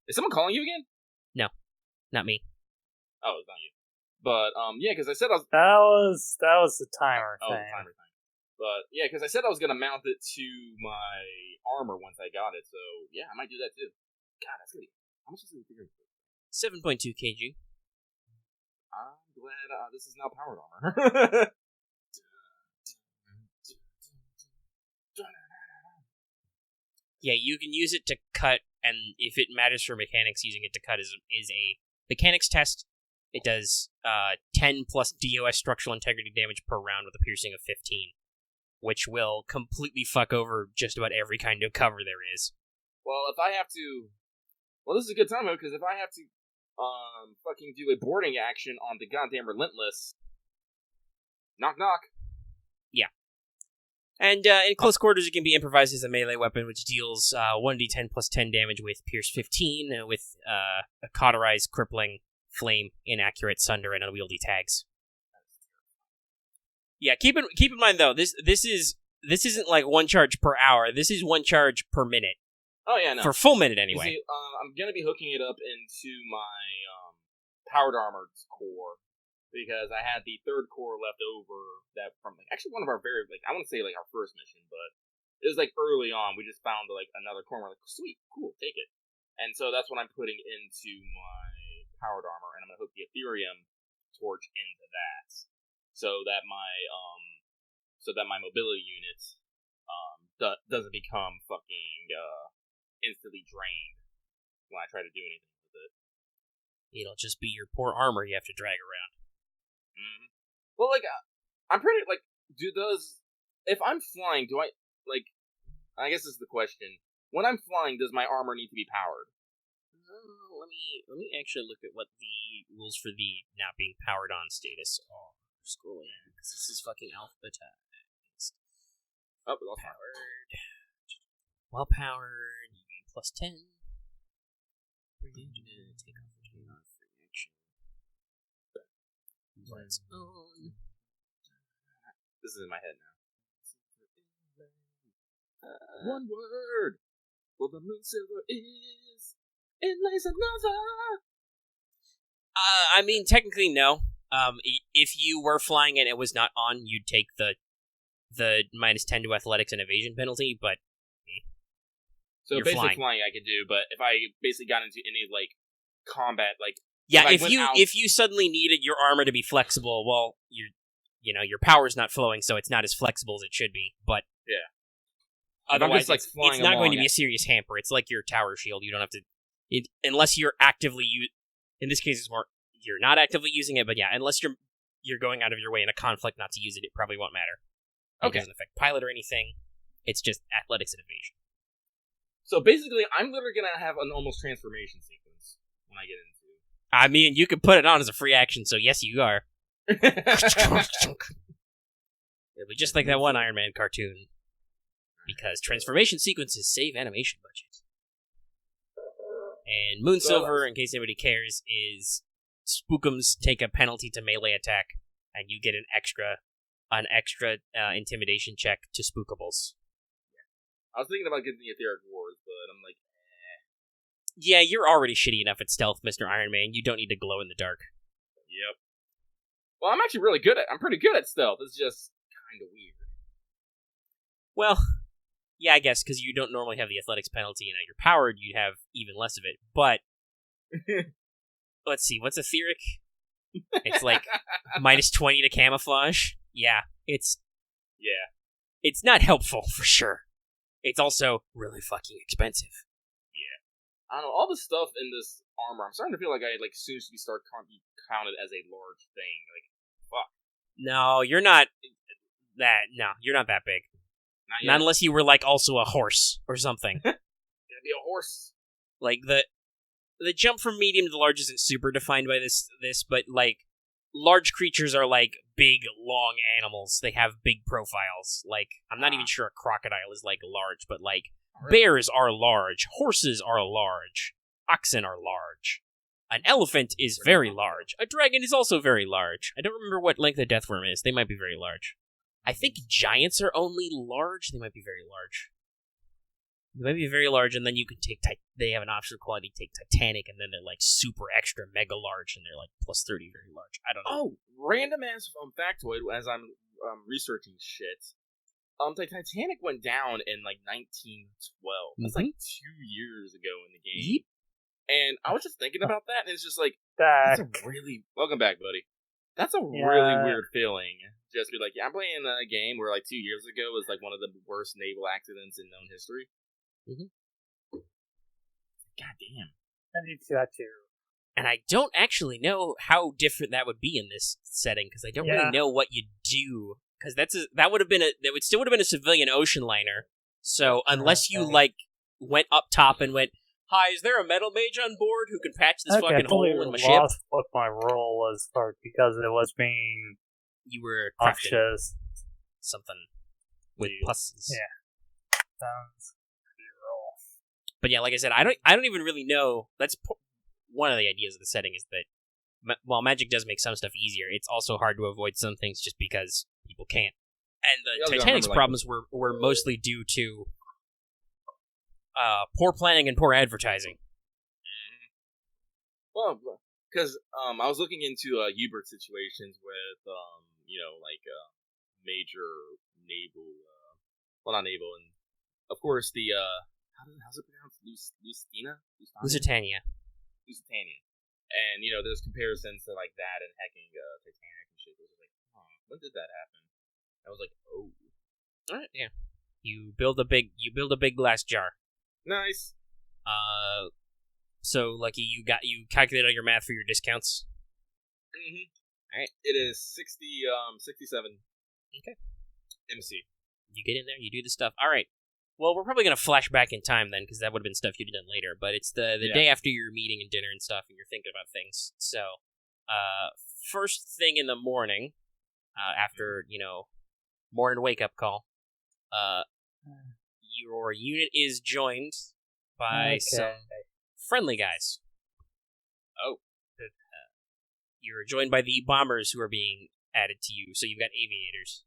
is someone calling you again? No, not me. Oh, it's not you. But yeah, because I said I was. That was the timer thing. Oh, the timer thing. But yeah, because I said I was gonna mount it to my armor once I got it. So yeah, I might do that too. God, that's gonna be. How much is it? 7.2 kg. I'm glad this is now powered armor. Yeah, you can use it to cut, and if it matters for mechanics, using it to cut is a mechanics test. It does 10 plus DOS structural integrity damage per round with a piercing of 15. which will completely fuck over just about every kind of cover there is. Well, if I have to... Well, this is a good time, because if I have to fucking do a boarding action on the goddamn Relentless... Knock, knock. Yeah. And in close quarters, it can be improvised as a melee weapon, which deals 1d10 plus 10 damage with Pierce 15, with a cauterized, crippling, flame, inaccurate, sunder, and unwieldy tags. Yeah, keep in mind though, this isn't like one charge per hour. This is one charge per minute. Oh yeah, no. For full minute anyway. See, I'm gonna be hooking it up into my powered armored core, because I had the third core left over that from actually one of our very I want to say our first mission, but it was early on. We just found another core. And we're like, sweet, cool, take it. And so that's what I'm putting into my powered armor, and I'm gonna hook the Ethereum torch into that, so that my mobility unit doesn't become fucking instantly drained when I try to do anything with it. It'll just be your poor armor you have to drag around. Mm-hmm. Well, I'm pretty do those? If I'm flying, do I I guess this is the question. When I'm flying, does my armor need to be powered? Let me actually look at what the rules for the not being powered on status are. Scrolling, because this is fucking alphabetized. Oh, well powered. Well powered, you gain plus 10. Take off the free action. Lights on. This is in my head now. One word. Well, the moon silver is. It lays another. I mean, technically, no. If you were flying and it was not on, you'd take the minus 10 to athletics and evasion penalty, but so you're basically flying. I could do, but if I basically got into any combat, yeah, if you suddenly needed your armor to be flexible, well, your power's not flowing, so it's not as flexible as it should be. But yeah, otherwise, it's not going to be a serious hamper. It's like your tower shield. You don't have to, unless you're actively in this case, it's more. You're not actively using it, but yeah, unless you're going out of your way in a conflict not to use it, it probably won't matter. Okay. It doesn't affect pilot or anything. It's just athletics and evasion. So basically, I'm literally gonna have an almost transformation sequence when I get into. I mean, you could put it on as a free action, so yes, you are. It'll be just like that one Iron Man cartoon. Because transformation sequences save animation budget. And Moonsilver, in case anybody cares, is Spookums take a penalty to melee attack, and you get an extra intimidation check to Spookables. I was thinking about getting the Etheric Wars, but I'm like, Yeah, you're already shitty enough at stealth, Mr. Iron Man. You don't need to glow in the dark. Yep. Well, I'm actually really good I'm pretty good at stealth. It's just kind of weird. Well, yeah, I guess, because you don't normally have the athletics penalty, and now you're powered, you'd have even less of it. But, let's see, what's etheric? It's minus 20 to camouflage. Yeah, it's not helpful, for sure. It's also really fucking expensive. Yeah. I don't know, all the stuff in this armor, I'm starting to feel like I soon to start counted as a large thing. Fuck. No, you're not that big. Not unless you were also a horse or something. Gotta be a horse. The jump from medium to large isn't super defined by this, but large creatures are big, long animals. They have big profiles. I'm not even sure a crocodile is large, but bears are large, horses are large, oxen are large. An elephant is very large. A dragon is also very large. I don't remember what length a deathworm is. They might be very large. I think giants are only large. They might be very large. They might be very large, and then you can take... they have an optional quality to take Titanic, and then they're super extra mega large, and they're plus 30 very large. I don't know. Oh, random ass factoid as I'm researching shit. The Titanic went down in 1912. That's 2 years ago in the game. Yep. And I was just thinking about that, and it's just that's a really... Welcome back, buddy. That's a really weird feeling. Just be I'm playing a game where 2 years ago was one of the worst naval accidents in known history. Mm-hmm. God damn. I need that too. And I don't actually know how different that would be in this setting, because I don't really know what you do. because that would still have been a civilian ocean liner. So unless you went up top and went, "Hi, is there a metal mage on board who can patch this fucking hole in my ship?" I lost what my role was for because it was being you were crafting cautious. Something with pluses. Yeah, sounds pretty role. But yeah, like I said, I don't even really know. That's one of the ideas of the setting is that while magic does make some stuff easier, it's also hard to avoid some things just because people can't. And the Titanic's problems were mostly due to poor planning and poor advertising. Well, because I was looking into Hubert situations with, major naval, not naval, and of course the, how's it pronounced? Lusitania? Lusitania. And, there's comparisons to, like, that and hacking Titanic and shit. It was like, when did that happen? I was like, oh. Alright, yeah. You build a big glass jar. Nice. So, Lucky, you calculated all your math for your discounts? Mm-hmm. Alright. It is 67. Okay. MC. You get in there, you do the stuff. Alright. Well, we're probably going to flash back in time then, because that would have been stuff you'd have done later, but it's the day after your meeting and dinner and stuff, and you're thinking about things. So, first thing in the morning, after, morning wake-up call, your unit is joined by some friendly guys. Oh. You're joined by the bombers who are being added to you, so you've got aviators.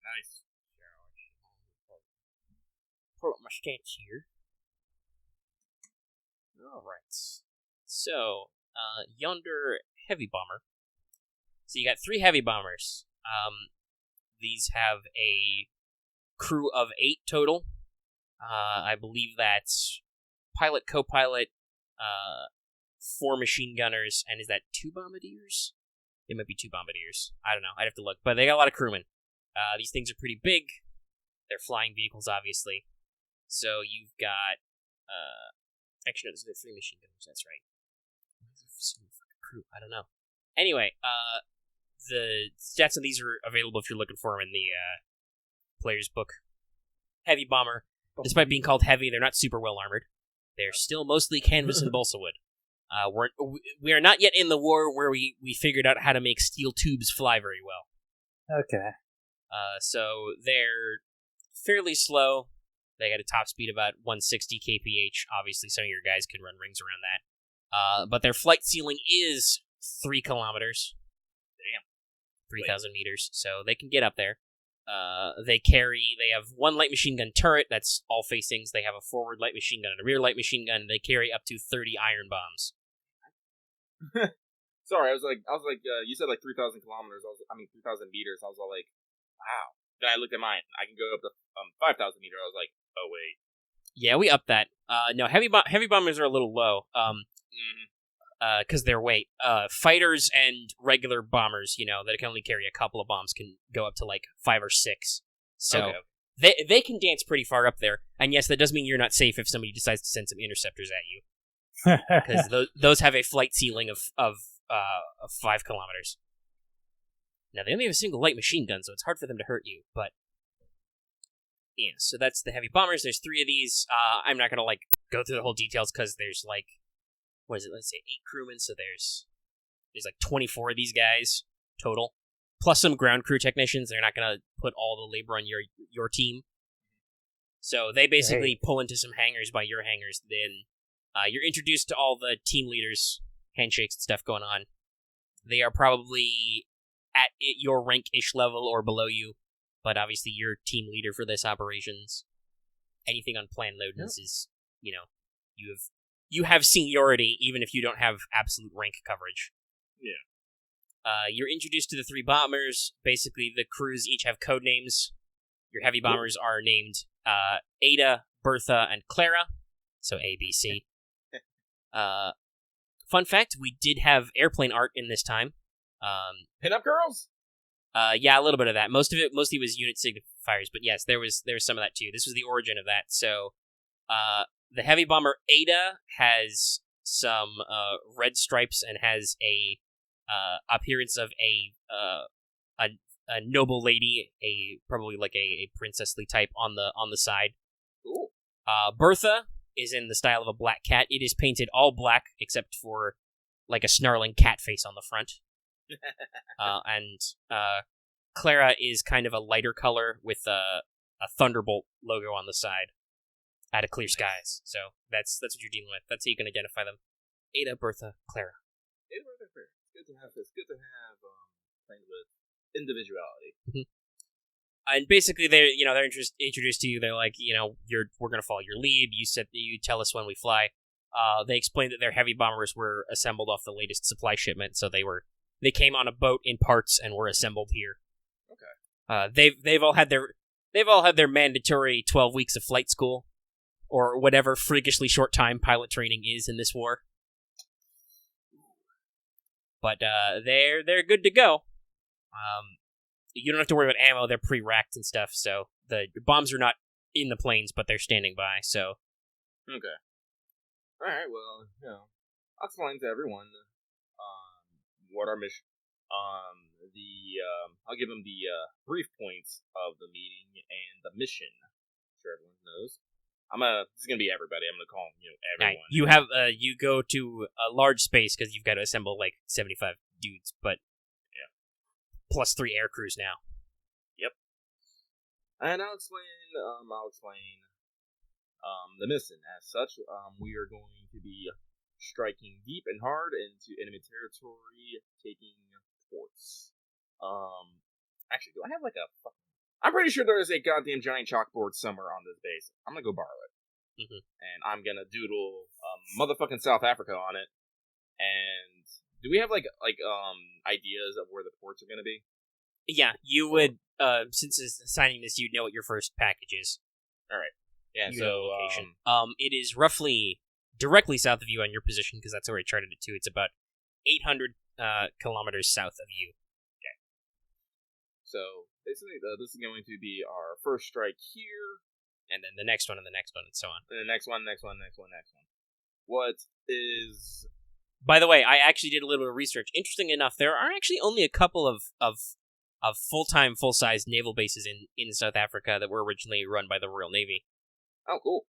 Nice. Pull up my stance here. Alright. So, yonder heavy bomber. So you got 3 heavy bombers. These have a crew of 8 total. I believe that's pilot, co-pilot, 4 machine gunners, and is that 2 bombardiers? It might be 2 bombardiers. I don't know. I'd have to look. But they got a lot of crewmen. These things are pretty big. They're flying vehicles, obviously. So you've got, actually, no, those are 3 machine gunners, that's right. Some fucking crew, I don't know. Anyway, the stats of these are available if you're looking for them in the, player's book. Heavy bomber. Despite being called heavy, they're not super well armored. They're still mostly canvas and balsa wood. We are not yet in the war where we figured out how to make steel tubes fly very well. Okay. So they're fairly slow. They got a top speed of about 160 kph. Obviously, some of your guys can run rings around that. But their flight ceiling is 3 kilometers. Damn. 3,000 meters. So they can get up there. They have 1 light machine gun turret. That's all facings. They have a forward light machine gun and a rear light machine gun. They carry up to 30 iron bombs. Sorry, I was like, you said like 3,000 kilometers. 3,000 meters. I was all like, wow. Then I looked at mine. I can go up to 5,000 meters. I was like, oh wait. Yeah, we upped that. No, heavy bombers are a little low. Because their weight. Fighters and regular bombers, that can only carry a couple of bombs, can go up to like 5 or 6. So they can dance pretty far up there. And yes, that does mean you're not safe if somebody decides to send some interceptors at you. Because those have a flight ceiling of 5 kilometers. Now, they only have a single light machine gun, so it's hard for them to hurt you, but yeah, so that's the heavy bombers. There's 3 of these. I'm not going to, go through the whole details, because there's, let's say 8 crewmen, so there's 24 of these guys total, plus some ground crew technicians. They're not going to put all the labor on your team. So they basically pull into some hangars by your hangars. Then you're introduced to all the team leaders, handshakes and stuff going on. They are probably at your rank-ish level or below you, but obviously you're team leader for this operations. Anything on Plan NODENS is, you have seniority, even if you don't have absolute rank coverage. Yeah. You're introduced to the 3 bombers. Basically, the crews each have code names. Your heavy bombers are named Ada, Bertha, and Clara. So A, B, C. Fun fact, we did have airplane art in this time. Pin-up girls? Yeah, a little bit of that. Mostly was unit signifiers, but yes, there was some of that too. This was the origin of that. So, the heavy bomber Ada has some red stripes and has a appearance of a noble lady, probably like a princessly type on the side. Cool. Bertha is in the style of a black cat. It is painted all black except for like a snarling cat face on the front. And Clara is kind of a lighter color with a thunderbolt logo on the side out of clear skies. So that's what you're dealing with. That's how you can identify them. Ada, Bertha, Clara. Ada, Bertha, Clara. It's good to have this. Good to have kind of individuality. Mm-hmm. And basically, they're introduced to you. They're like, we're gonna follow your lead. You tell us when we fly. They explained that their heavy bombers were assembled off the latest supply shipment, so they came on a boat in parts and were assembled here. Okay. They've all had their mandatory 12 weeks of flight school, or whatever freakishly short time pilot training is in this war. But they're good to go. You don't have to worry about ammo; they're pre-racked and stuff. So the bombs are not in the planes, but they're standing by. So okay. All right. Well, I'll explain to everyone what our mission. I'll give them the brief points of the meeting and the mission. I'm sure everyone knows. This is gonna be everybody. I'm gonna call them, everyone. You have you go to a large space because you've got to assemble like 75 dudes, but yeah, plus 3 air crews now. Yep. And I'll explain the mission. As such, we are going to be striking deep and hard into enemy territory, taking ports. Actually, do I have like a fucking... I'm pretty sure there is a goddamn giant chalkboard somewhere on this base. I'm gonna go borrow it. Mm-hmm. And I'm gonna doodle motherfucking South Africa on it. And do we have like ideas of where the ports are gonna be? Yeah, you would, since it's assigning this, you'd know what your first package is. Alright. Yeah, you know location. It is roughly directly south of you on your position, because that's where I charted it to. It's about 800 kilometers south of you. Okay. So, basically, this is going to be our first strike here. And then the next one, and the next one, and so on. And the next one. What is... By the way, I actually did a little bit of research. Interesting enough, there are actually only a couple of full-time, full-size naval bases in South Africa that were originally run by the Royal Navy. Oh, cool.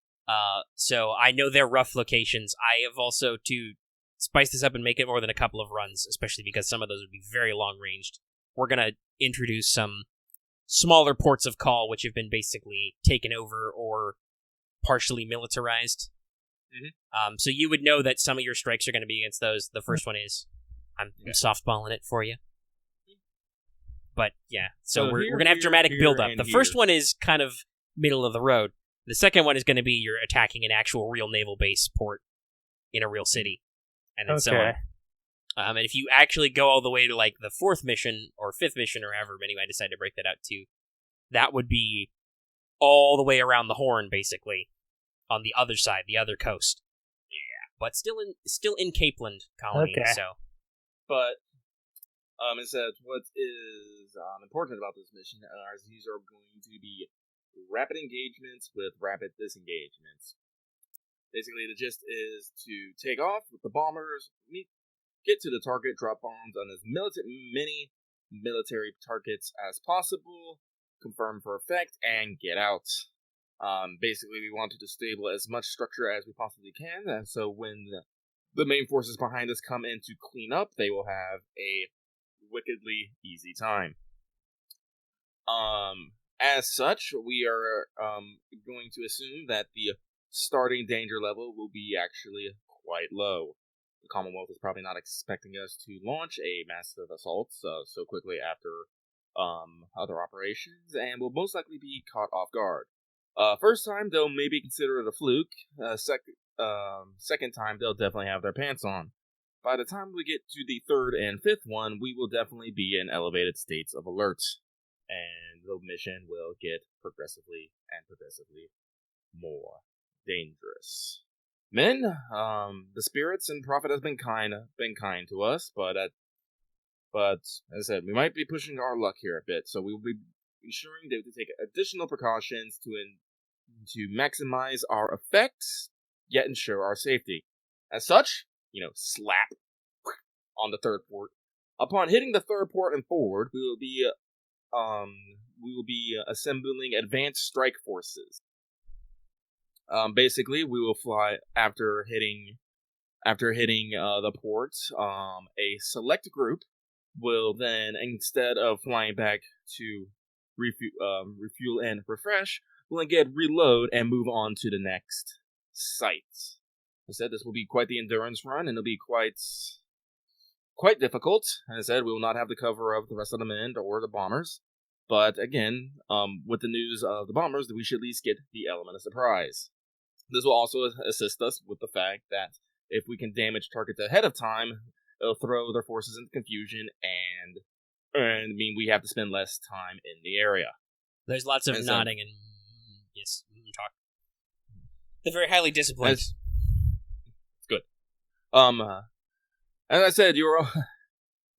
So I know their rough locations. I have also, to spice this up and make it more than a couple of runs, especially because some of those would be very long-ranged, we're going to introduce some smaller ports of call, which have been basically taken over or partially militarized. Mm-hmm. So you would know that some of your strikes are going to be against those. The first one is, I'm softballing it for you. But yeah, so we're going to have dramatic build-up. The first one is kind of middle of the road. The second one is going to be you're attacking an actual real naval base port in a real city. And then so on. And if you actually go all the way to like the 4th mission or 5th mission or however many I decide to break that out to, that would be all the way around the Horn, basically, on the other side, the other coast. Yeah, but still in Capeland colony. Okay. So, but it says what is important about this mission are these are going to be rapid engagements with rapid disengagements. Basically, the gist is to take off with the bombers, get to the target, drop bombs on as many military targets as possible, confirm for effect, and get out. Basically, we want to destabilize as much structure as we possibly can, and so when the main forces behind us come in to clean up, they will have a wickedly easy time. As such, we are going to assume that the starting danger level will be actually quite low. The Commonwealth is probably not expecting us to launch a massive assault so quickly after other operations, and will most likely be caught off guard. First time, they'll maybe consider it a fluke. Second time, they'll definitely have their pants on. By the time we get to the 3rd and 5th one, we will definitely be in elevated states of alert. And the mission will get progressively more dangerous. Men, the spirits and prophet has been kind to us, but as I said, we might be pushing our luck here a bit, so we will be ensuring that we take additional precautions to maximize our effects, yet ensure our safety. As such, slap on the 3rd port. Upon hitting the 3rd port and forward, we will be we will be assembling advanced strike forces. Basically, we will fly after hitting the port. A select group will then, instead of flying back to refuel and refresh, will again reload and move on to the next site. I said this will be quite the endurance run, and it'll be quite difficult. As I said, we will not have the cover of the rest of the men or the bombers. But again, with the news of the bombers, we should at least get the element of surprise. This will also assist us with the fact that if we can damage targets ahead of time, it'll throw their forces into confusion and mean we have to spend less time in the area. There's lots of nodding and yes, talk. They're very highly disciplined. It's good. As I said,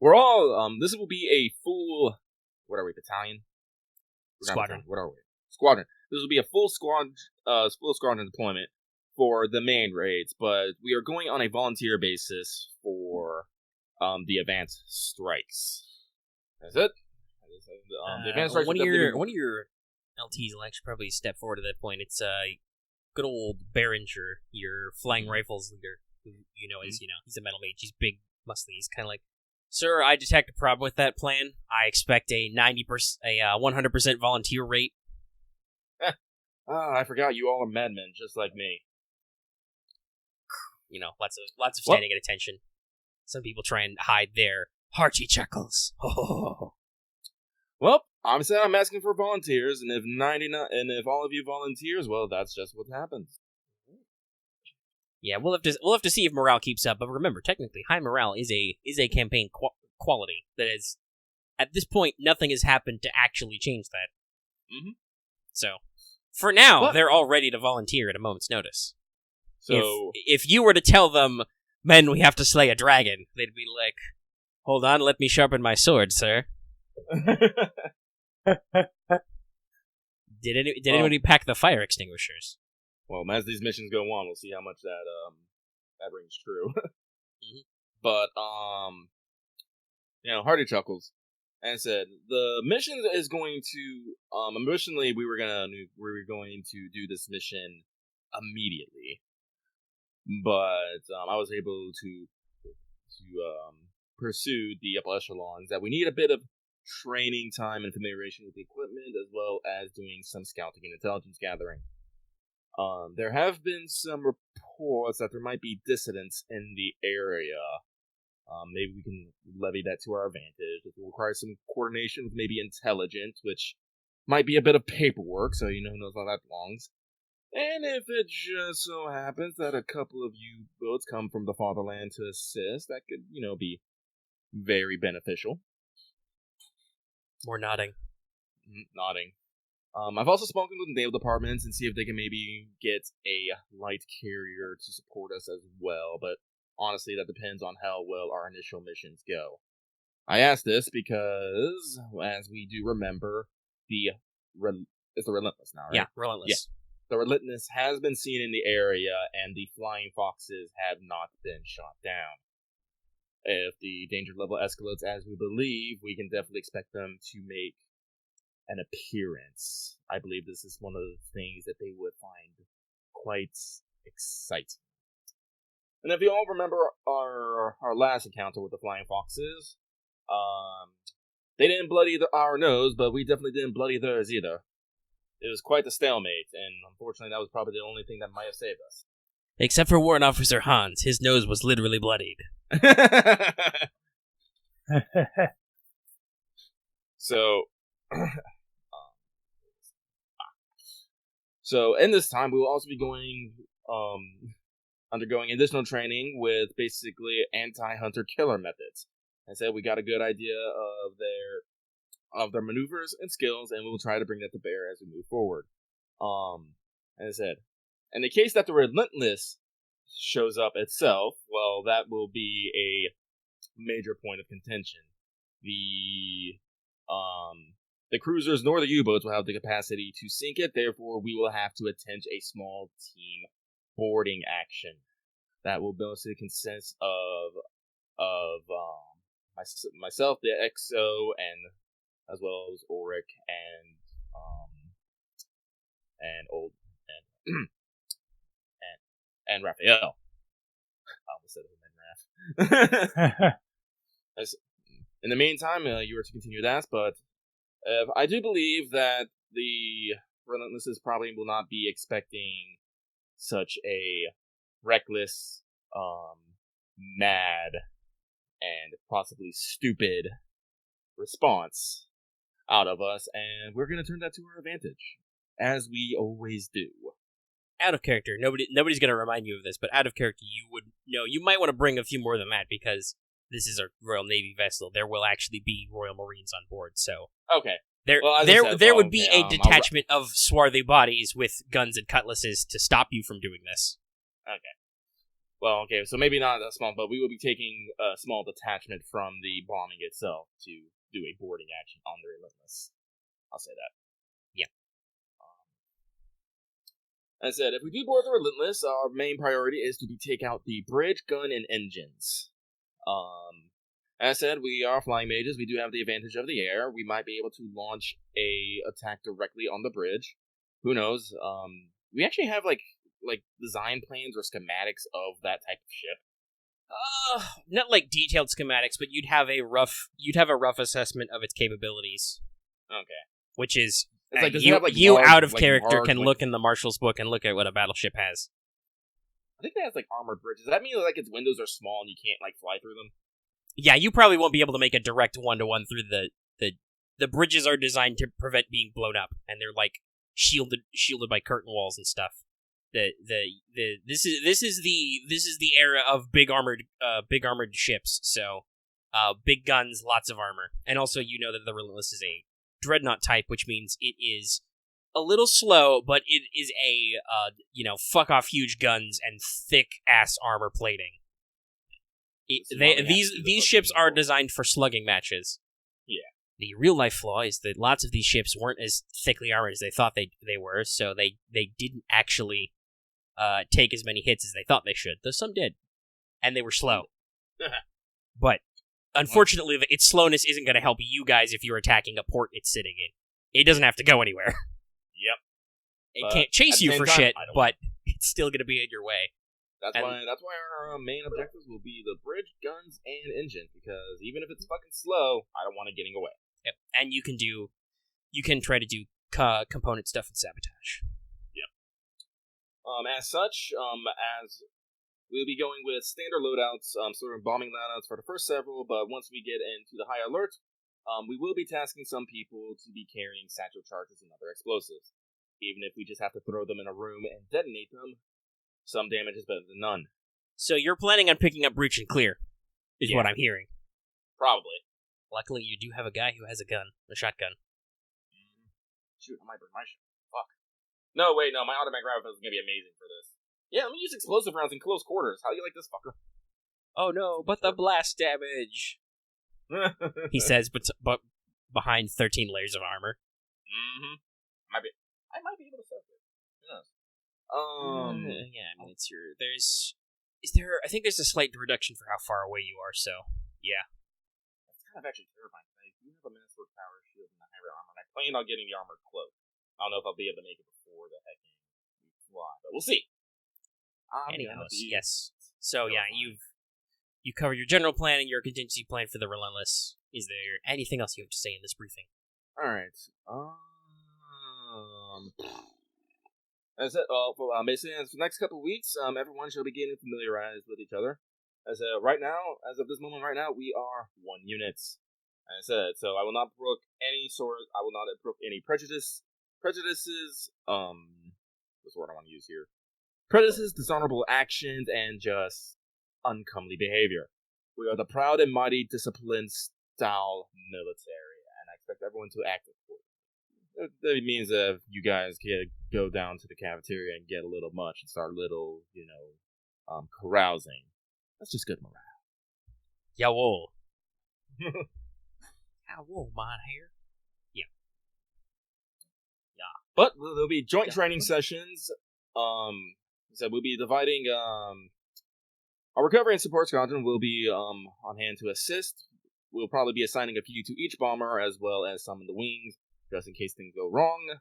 we're all. This will be a full. What are we? Battalion. Squadron. What are we? Squadron. This will be a full squadron deployment for the main raids, but we are going on a volunteer basis for the advanced strikes. That's it. The advanced strikes. One of your LTs will actually probably step forward at that point. It's good old Behringer, your flying rifles leader, who he's a metal mage. He's big, muscly. He's kind of like, sir, I detect a problem with that plan. I expect a 100% volunteer rate. I forgot you all are madmen, just like me. Lots of standing at attention. Some people try and hide their hearty chuckles. Well, obviously I'm asking for volunteers, and if all of you volunteers, well, that's just what happens. Yeah, we'll have to see if morale keeps up. But remember, technically, high morale is a campaign quality. That is, at this point, nothing has happened to actually change that. Mm-hmm. So, for now, they're all ready to volunteer at a moment's notice. So, if you were to tell them, men, we have to slay a dragon, they'd be like, hold on, let me sharpen my sword, sir. Did anybody pack the fire extinguishers? Well, as these missions go on, we'll see how much that rings true. Mm-hmm. But hearty chuckles. As I said, the mission is going to originally we were going to do this mission immediately, but I was able to pursue the upper echelons that we need a bit of training time and familiarization with the equipment, as well as doing some scouting and intelligence gathering. There have been some reports that there might be dissidents in the area. Maybe we can levy that to our advantage. It will require some coordination with maybe intelligence, which might be a bit of paperwork, so who knows how that belongs. And if it just so happens that a couple of U-boats come from the fatherland to assist, that could, be very beneficial. More nodding. Nodding. I've also spoken with the naval departments and see if they can maybe get a light carrier to support us as well, but honestly, that depends on how well our initial missions go. I ask this because, as we do remember, it's the Relentless now, right? Yeah, Relentless. Yeah. The Relentless has been seen in the area, and the Flying Foxes have not been shot down. If the danger level escalates as we believe, we can definitely expect them to make an appearance. I believe this is one of the things that they would find quite exciting. And if you all remember our last encounter with the Flying Foxes, they didn't bloody our nose, but we definitely didn't bloody theirs either. It was quite the stalemate, and unfortunately that was probably the only thing that might have saved us. Except for Warrant Officer Hans, his nose was literally bloodied. So in this time, we will also be undergoing additional training with basically anti-hunter killer methods. I said we got a good idea of their maneuvers and skills, and we will try to bring that to bear as we move forward. As I said, in the case that the Relentless shows up itself, well, that will be a major point of contention. The cruisers nor the U-boats will have the capacity to sink it, therefore we will have to attempt a small team boarding action. That will mostly consist of myself, the XO, and as well as Ulrich and Raphael. I almost said Raph. In the meantime, you were to continue that, but I do believe that the Relentlesses probably will not be expecting such a reckless, mad, and possibly stupid response out of us, and we're going to turn that to our advantage, as we always do. Out of character, nobody's going to remind you of this, but out of character, you might want to bring a few more than that, because this is a Royal Navy vessel. There will actually be Royal Marines on board, so... Okay. There would be a detachment of swarthy bodies with guns and cutlasses to stop you from doing this. Okay. Well, okay, so maybe not that small, but we will be taking a small detachment from the bombing itself to do a boarding action on the Relentless. I'll say that. Yeah. As I said, if we do board the Relentless, our main priority is to take out the bridge, gun, and engines. As I said, we are flying mages. We do have the advantage of the air. We might be able to launch a attack directly on the bridge. Who knows? We actually have like design plans or schematics of that type of ship. Not like detailed schematics, but you'd have a rough assessment of its capabilities. Okay. Which is you out of character can look in the Marshal's book and look at what a battleship has. I think it has like armored bridges. Does that mean like its windows are small and you can't like fly through them? Yeah, you probably won't be able to make a direct one-to-one through the bridges are designed to prevent being blown up, and they're like shielded by curtain walls and stuff. This is the era of big armored ships. So, big guns, lots of armor, and also you know that the Relentless is a dreadnought type, which means it is a little slow, but it is a fuck off huge guns and thick ass armor plating. These ships are designed for slugging matches. Yeah. The real life flaw is that lots of these ships weren't as thickly armored as they thought they were, so they didn't actually take as many hits as they thought they should. Though some did, and they were slow. But unfortunately, its slowness isn't going to help you guys if you're attacking a port it's sitting in. It doesn't have to go anywhere. Yep. It can't chase you for shit, but it's still going to be in your way. That's why our main objectives will be the bridge, guns, and engine, because even if it's fucking slow, I don't want it getting away. Yep. And you can try to do component stuff and sabotage. Yep. As such, as we'll be going with standard loadouts, sort of bombing loadouts for the first several, but once we get into the high alert, we will be tasking some people to be carrying satchel charges and other explosives. Even if we just have to throw them in a room and detonate them, some damage is better than none. So you're planning on picking up Breach and Clear, is what I'm hearing. Probably. Luckily, you do have a guy who has a shotgun. Shoot, I might bring my shot. Fuck. No, my automatic rifle is going to be amazing for this. Yeah, let me use explosive rounds in close quarters. How do you like this, fucker? Oh no, but the blast damage! He says, but behind 13 layers of armor. Mm-hmm. I might be able to surf it. Who knows? Yeah, I mean, I think there's a slight reduction for how far away you are, so, yeah. That's kind of actually terrifying. I do have a Minnesota power shield and a hybrid armor, and I plan on getting the armored cloak. I don't know if I'll be able to make it before the heck we fly, but we'll see. Anyhow, yes. So, yeah, you covered your general plan and your contingency plan for the Relentless. Is there anything else you have to say in this briefing? Alright, as I said, basically, as for the next couple of weeks, everyone shall be getting familiarized with each other. As of this moment right now, we are 1 unit. As I said, so I will not brook any prejudices, what's the word I want to use here? Prejudices, dishonorable actions, and just uncomely behavior. We are the proud and mighty, disciplined style military, and I expect everyone to act accordingly. That means that if you guys can go down to the cafeteria and get a little much and start a little, carousing. That's just good morale. Jawohl. Jawohl, mein Herr. Yeah. Yeah. But there'll be joint training sessions. So we'll be dividing, our recovery and support squadron will be on hand to assist we'll probably be assigning a few to each bomber, as well as some in the wings, just in case things go wrong,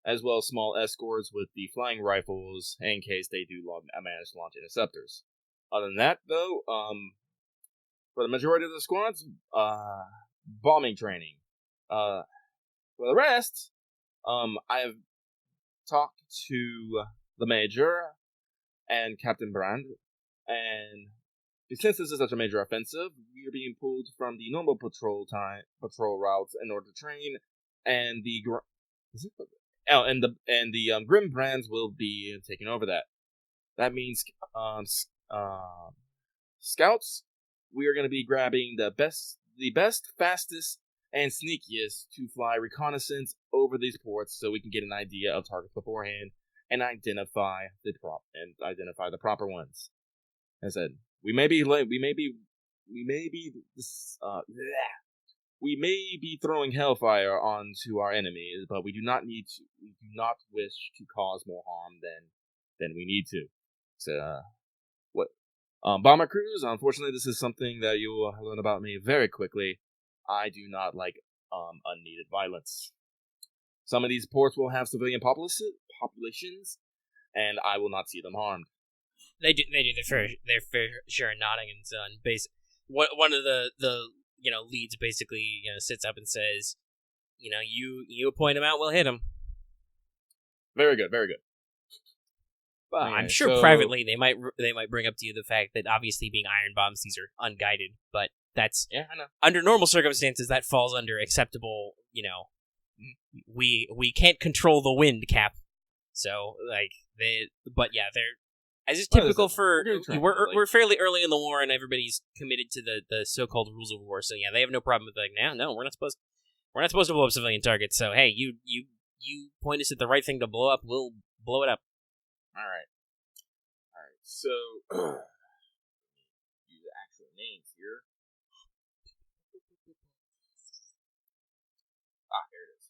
as well as small escorts with the flying rifles, in case they do manage to launch interceptors. Other than that, though, for the majority of the squads, bombing training. For the rest, I have talked to the Major and Captain Brand, and since this is such a major offensive, we are being pulled from the normal patrol routes in order to train, and the Grim Brands will be taking over that. That means scouts. We are going to be grabbing the best, fastest, and sneakiest to fly reconnaissance over these ports, so we can get an idea of targets beforehand and identify the proper ones. As I said, we may be throwing hellfire onto our enemies, but we do not wish to cause more harm than we need to. So, bomber crews? Unfortunately, this is something that you will learn about me very quickly. I do not like unneeded violence. Some of these ports will have civilian populations, and I will not see them harmed. They do their fair share of nodding and so on. One of the leads basically sits up and says, you point him out, we'll hit him. Very good, very good. But I'm sure privately they might bring up to you the fact that obviously being iron bombs, these are unguided, but that's I know. Under normal circumstances that falls under acceptable. We can't control the wind, Cap. So they're as is typical for we're fairly early in the war and everybody's committed to the so-called rules of war. So yeah, they have no problem with no, we're not supposed to blow up civilian targets. So hey, you point us at the right thing to blow up, we'll blow it up. All right. So use the actual names here. Here it is.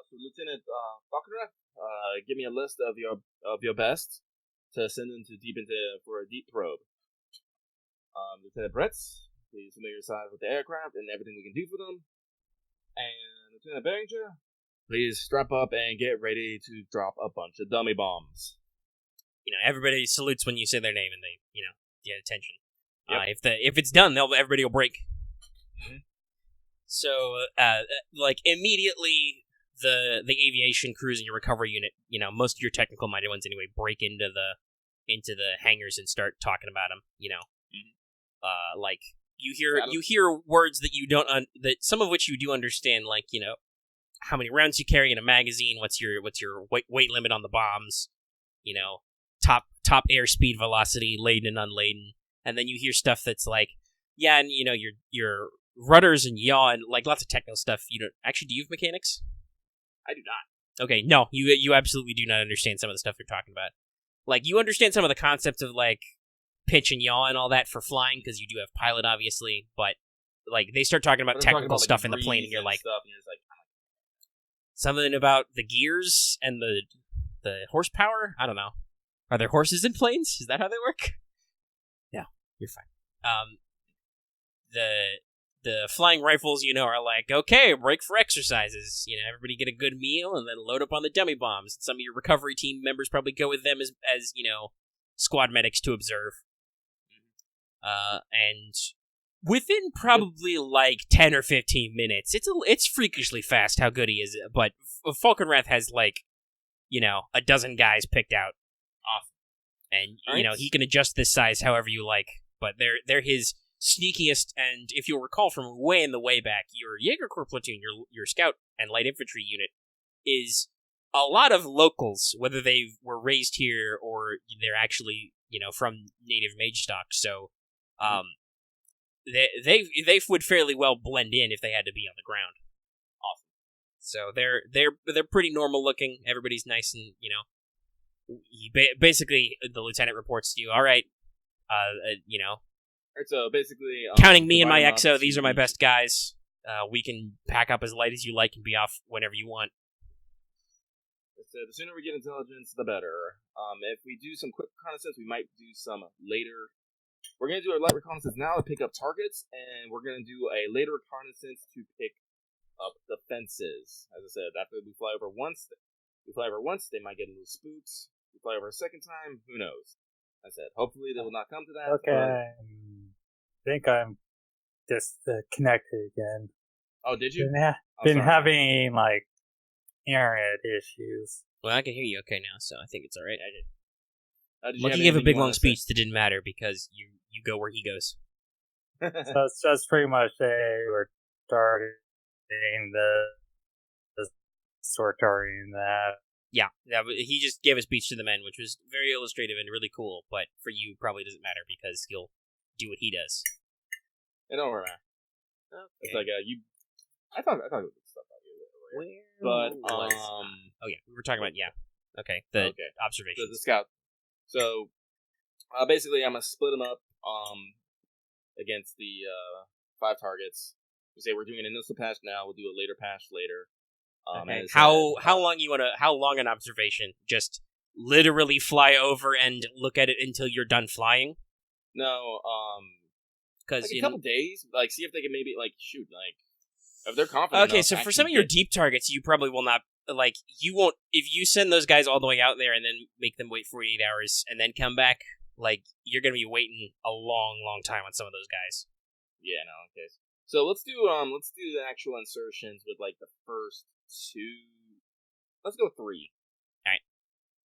So Lieutenant Buckner, give me a list of your best to send them for a deep probe. Lieutenant Bretz, please familiarize with the aircraft and everything we can do for them. And Lieutenant Behringer, please strap up and get ready to drop a bunch of dummy bombs. Everybody salutes when you say their name and they, get attention. Yep. If it's done, everybody will break. Mm-hmm. So, immediately the aviation crews and your recovery unit, most of your technical minded ones anyway, break into the hangars and start talking about them. Mm-hmm. You hear words that you don't that some of which you do understand, like how many rounds you carry in a magazine, what's your weight limit on the bombs, top airspeed velocity, laden and unladen, and then you hear stuff that's like, and your rudders and yaw and like lots of technical stuff. You don't actually. Do you have mechanics? I do not. Okay, no, you absolutely do not understand some of the stuff you're talking about. Like you understand some of the concepts of like pitch and yaw and all that for flying because you do have pilot, obviously. But like they start talking about technical stuff in the plane, and you're like, something about the gears and the horsepower. I don't know. Are there horses in planes? Is that how they work? No, you're fine. The flying rifles, are like, okay, break for exercises. Everybody get a good meal and then load up on the dummy bombs. Some of your recovery team members probably go with them as squad medics to observe. And within probably like 10 or 15 minutes, it's freakishly fast how good he is. But Falkenrath has like, a dozen guys picked out. Awesome. And, he can adjust this size however you like. But they're his sneakiest, and if you'll recall from way in the way back, your Jaeger Corps platoon, your scout and light infantry unit, is a lot of locals, whether they were raised here or they're actually, from native mage stock. So, they would fairly well blend in if they had to be on the ground. Awesome. So they're pretty normal looking. Everybody's nice and basically the lieutenant reports to you. All right, So basically, counting me and my XO, these are my best guys. We can pack up as light as you like and be off whenever you want. So the sooner we get intelligence, the better. If we do some quick reconnaissance, we might do some later we're going to do a light reconnaissance now to pick up targets, and we're going to do a later reconnaissance to pick up defenses. As I said, after we fly over once, they might get a little spooked. We fly over a second time, who knows? I said, hopefully they will not come to that. Okay, I think I'm disconnected again. Oh, did you? Been having, like, internet issues. Well, I can hear you okay now, so I think it's alright. I did. Did He gave a big long speech that didn't matter because you go where he goes. So it's just pretty much we're starting that. Yeah, he just gave a speech to the men, which was very illustrative and really cool, but for you probably doesn't matter because you'll do what he does. It don't matter. Okay. It's like I thought it was stuff out here. But oh yeah, we were talking about okay, the observations. The scout. So basically, I'm gonna split them up against the 5 targets. We say we're doing an initial pass now. We'll do a later pass later. Okay. How long an observation? Just literally fly over and look at it until you're done flying? No, because like a couple days. Like, see if they can maybe shoot. If they're confident. Okay, so for some of your deep targets, you probably will not. You won't, if you send those guys all the way out there and then make them wait 48 hours and then come back, you're going to be waiting a long, long time on some of those guys. Yeah, no, okay. So let's do the actual insertions with, the first 2. Let's go 3. Alright.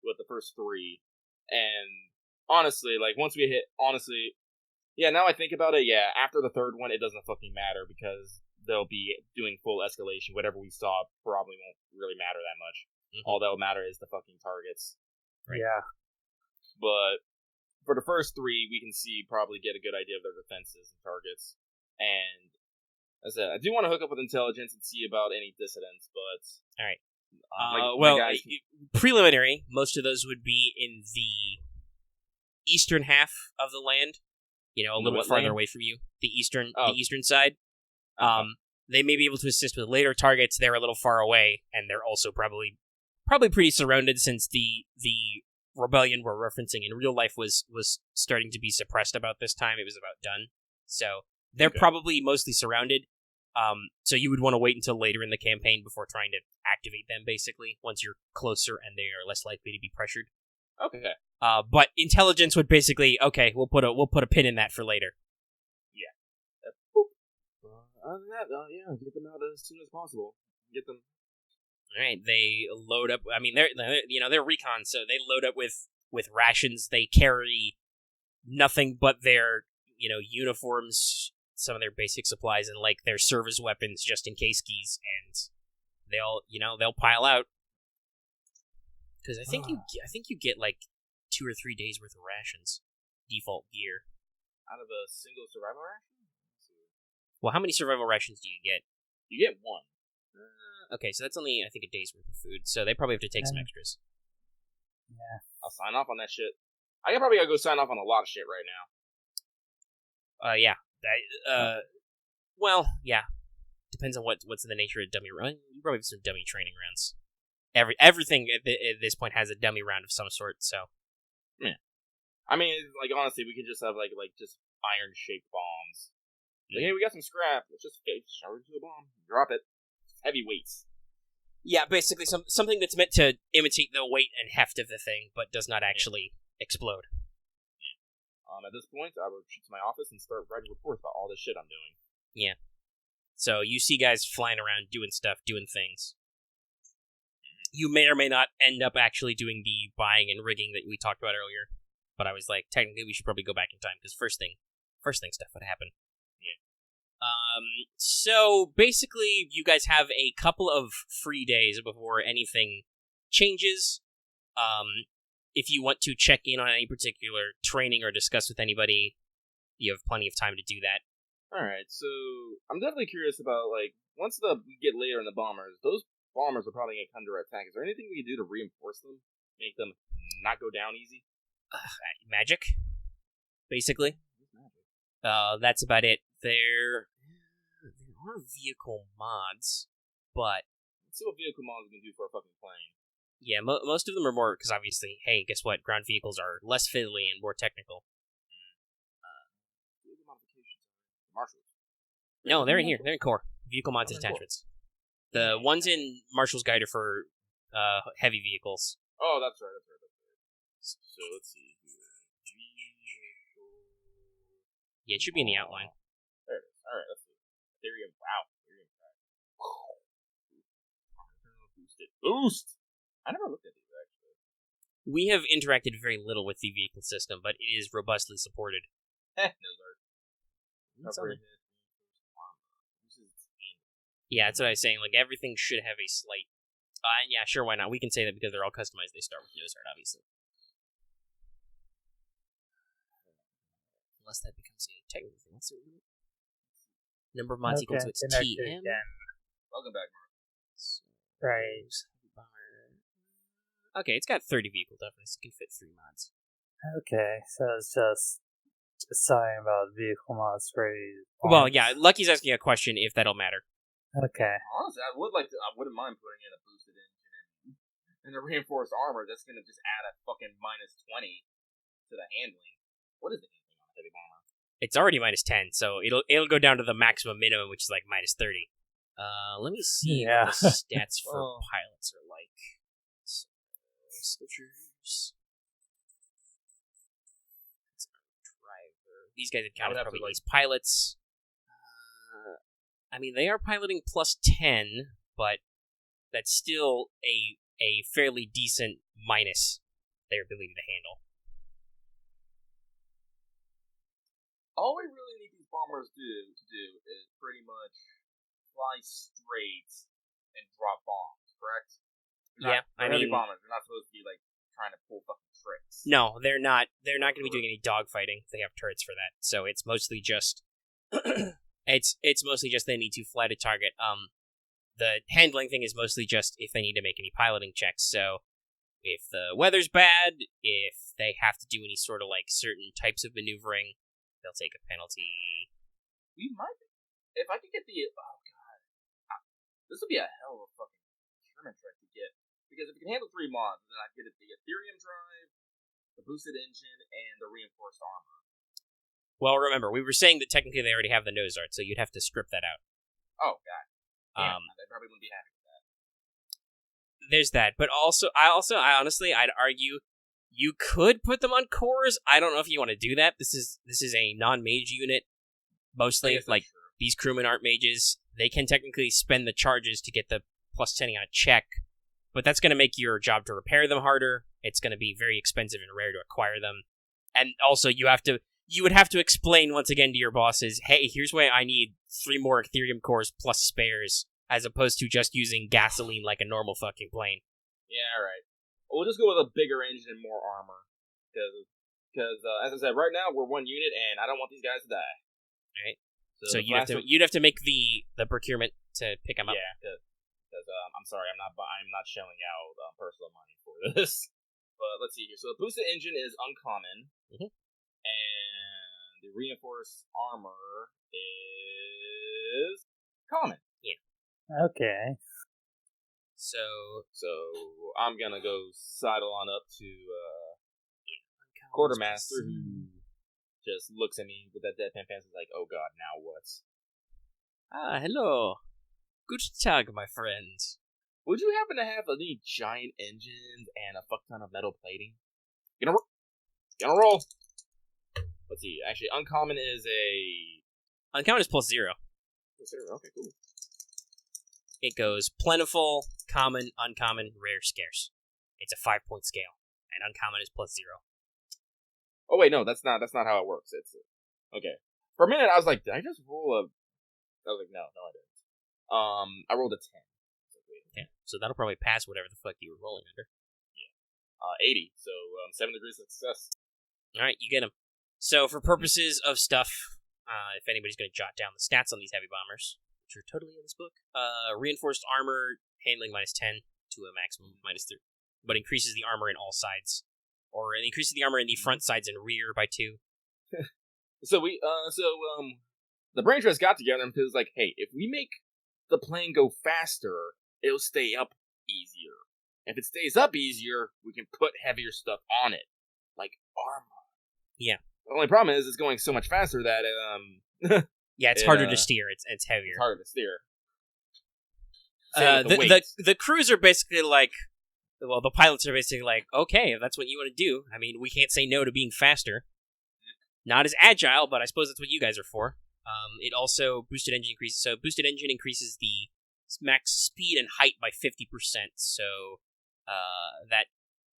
With the first 3. And, honestly, once we hit, now I think about it, after the 3rd one, it doesn't fucking matter because they'll be doing full escalation. Whatever we saw probably won't really matter that much. Mm-hmm. All that will matter is the fucking targets. Right? Yeah. But for the first 3, we can probably get a good idea of their defenses and targets. And as I said, I do want to hook up with intelligence and see about any dissidents, but... Alright. Preliminary, most of those would be in the eastern half of the land. A little bit farther away from you. The eastern side. They may be able to assist with later targets. They're a little far away, and they're also probably pretty surrounded since the rebellion we're referencing in real life was starting to be suppressed about this time. It was about done. So they're probably mostly surrounded. So you would want to wait until later in the campaign before trying to activate them, basically, once you're closer and they are less likely to be pressured. Okay. But intelligence would basically, we'll put a pin in that for later. Other than that, get them out as soon as possible. Get them. All right, they load up. I mean, they're recon, so they load up with rations. They carry nothing but their uniforms, some of their basic supplies, and their service weapons, just in case keys, and they'll pile out. Because I think you get 2 or 3 days worth of rations, default gear, out of a single survival ration. Well, how many survival rations do you get? You get 1. Okay, so that's only, I think, a day's worth of food, so they probably have to take some extras. Yeah. I'll sign off on that shit. I probably gotta go sign off on a lot of shit right now. Yeah. Well, yeah. Depends on what's in the nature of dummy run. You probably have some dummy training rounds. Everything at this point has a dummy round of some sort, so. Yeah. I mean, honestly, we could just have, just iron-shaped bombs. Hey, we got some scrap. Let's just shower into a bomb. Drop it. Heavy weights. Yeah, basically something that's meant to imitate the weight and heft of the thing, but does not actually explode. At this point, I would shoot to my office and start writing reports about all this shit I'm doing. Yeah. So you see guys flying around, doing stuff, doing things. You may or may not end up actually doing the buying and rigging that we talked about earlier. But I was like, technically, we should probably go back in time because first thing stuff would happen. So basically, you guys have a couple of free days before anything changes. If you want to check in on any particular training or discuss with anybody, you have plenty of time to do that. Alright, so I'm definitely curious about, once we get later in the bombers, those bombers are probably going to come to our attack. Is there anything we can do to reinforce them? Make them not go down easy? Magic, basically. That's about it. There are vehicle mods, but... Let's see what vehicle mods we can do for a fucking plane. Yeah, most of them are more, because obviously, hey, guess what? Ground vehicles are less fiddly and more technical. Marshals. No, they're in here. They're in core. Vehicle mods and attachments. The ones in Marshall's Guide are for heavy vehicles. Oh, that's right. So let's see. Yeah, it should be in the outline. There it is. All right, let's see. Ethereum. Wow. Boost. I never looked at these actually. We have interacted very little with the vehicle system, but it is robustly supported. Yeah, that's what I was saying. Like, everything should have a slight. Yeah, sure, why not? We can say that because they're all customized. They start with nose art, obviously. Unless that becomes a technical thing. Number of mods equal to its TM. Welcome back, Marth. Right. Okay, it's got 30 vehicle toughness. It can fit 3 mods. Okay, so it's just something about vehicle mods for Well, yeah, Lucky's asking a question if that'll matter. Okay. Honestly, I wouldn't mind putting in a boosted engine and a reinforced armor. That's gonna just add a fucking -20 to the handling. What is the handling on a heavy bomber? It's already -10, so it'll go down to the maximum minimum, which is like -30. Let me see what the stats for pilots are like. So, switchers. Driver. These guys would count as probably these pilots. I mean, they are piloting +10, but that's still a fairly decent minus their ability to handle. All we really need these bombers to do is pretty much fly straight and drop bombs, correct? Heavy bombers. They're not supposed to be like trying to pull fucking tricks. No, they're not. They're not going to be doing any dogfighting. They have turrets for that, so it's mostly just. It's mostly just they need to fly to target. The handling thing is mostly just if they need to make any piloting checks. So, if the weather's bad, if they have to do any sort of like certain types of maneuvering, they'll take a penalty. We might. If I could get the. Oh god, this would be a hell of a fucking procurement trick to get. Because if you can handle 3 mods, then I'd get the Ethereum drive, the boosted engine, and the reinforced armor. Well, remember, we were saying that technically they already have the nose art, so you'd have to strip that out. Oh, God. Yeah, they probably wouldn't be happy with that. There's that, but I honestly, I'd argue you could put them on cores. I don't know if you want to do that. This is a non-mage unit, mostly. Like, these crewmen aren't mages. They can technically spend the charges to get the +10 on a check, but that's going to make your job to repair them harder. It's going to be very expensive and rare to acquire them. And also, you would have to explain once again to your bosses, hey, here's why I need 3 more Ethereum cores plus spares, as opposed to just using gasoline like a normal fucking plane. Yeah, right. We'll just go with a bigger engine and more armor. Because as I said, right now we're 1 unit, and I don't want these guys to die. Right. So you'd have to make the procurement to pick them up. Yeah, because I'm sorry, I'm not shelling out personal money for this. But let's see here. So the boosted engine is uncommon, and the reinforced armor is common. Yeah. Okay. So I'm gonna go sidle on up to Quartermaster, who just looks at me with that deadpan face and is like, "Oh God, now what?" Hello. Good tag, my friend. Would you happen to have any giant engines and a fuck ton of metal plating? Gonna roll. Let's see. Actually, uncommon is +0. +0. Okay, cool. It goes plentiful, common, uncommon, rare, scarce. It's a 5-point scale, and uncommon is +0. Oh wait, no, that's not how it works. It's okay. For a minute, I was like, did I just roll a? I was like, no, I didn't. I rolled a 10. Yeah, so that'll probably pass whatever the fuck you were rolling under. Yeah. 80. So 7 degrees of success. All right, you get them. So for purposes of stuff, if anybody's going to jot down the stats on these heavy bombers, which are totally in this book, reinforced armor, handling -10 to a maximum of -3, but increases the armor in all sides. Or it increases the armor in the front, sides, and rear by 2. So the brain trust got together and was like, hey, if we make the plane go faster, it'll stay up easier. If it stays up easier, we can put heavier stuff on it, like armor. Yeah. The only problem is it's going so much faster that Yeah, it's harder to steer. It's heavier. It's harder to steer. The crews are basically like, well, the pilots are basically like, okay, if that's what you want to do. I mean, we can't say no to being faster. Not as agile, but I suppose that's what you guys are for. It also boosted engine increases. So boosted engine increases the max speed and height by 50%. So that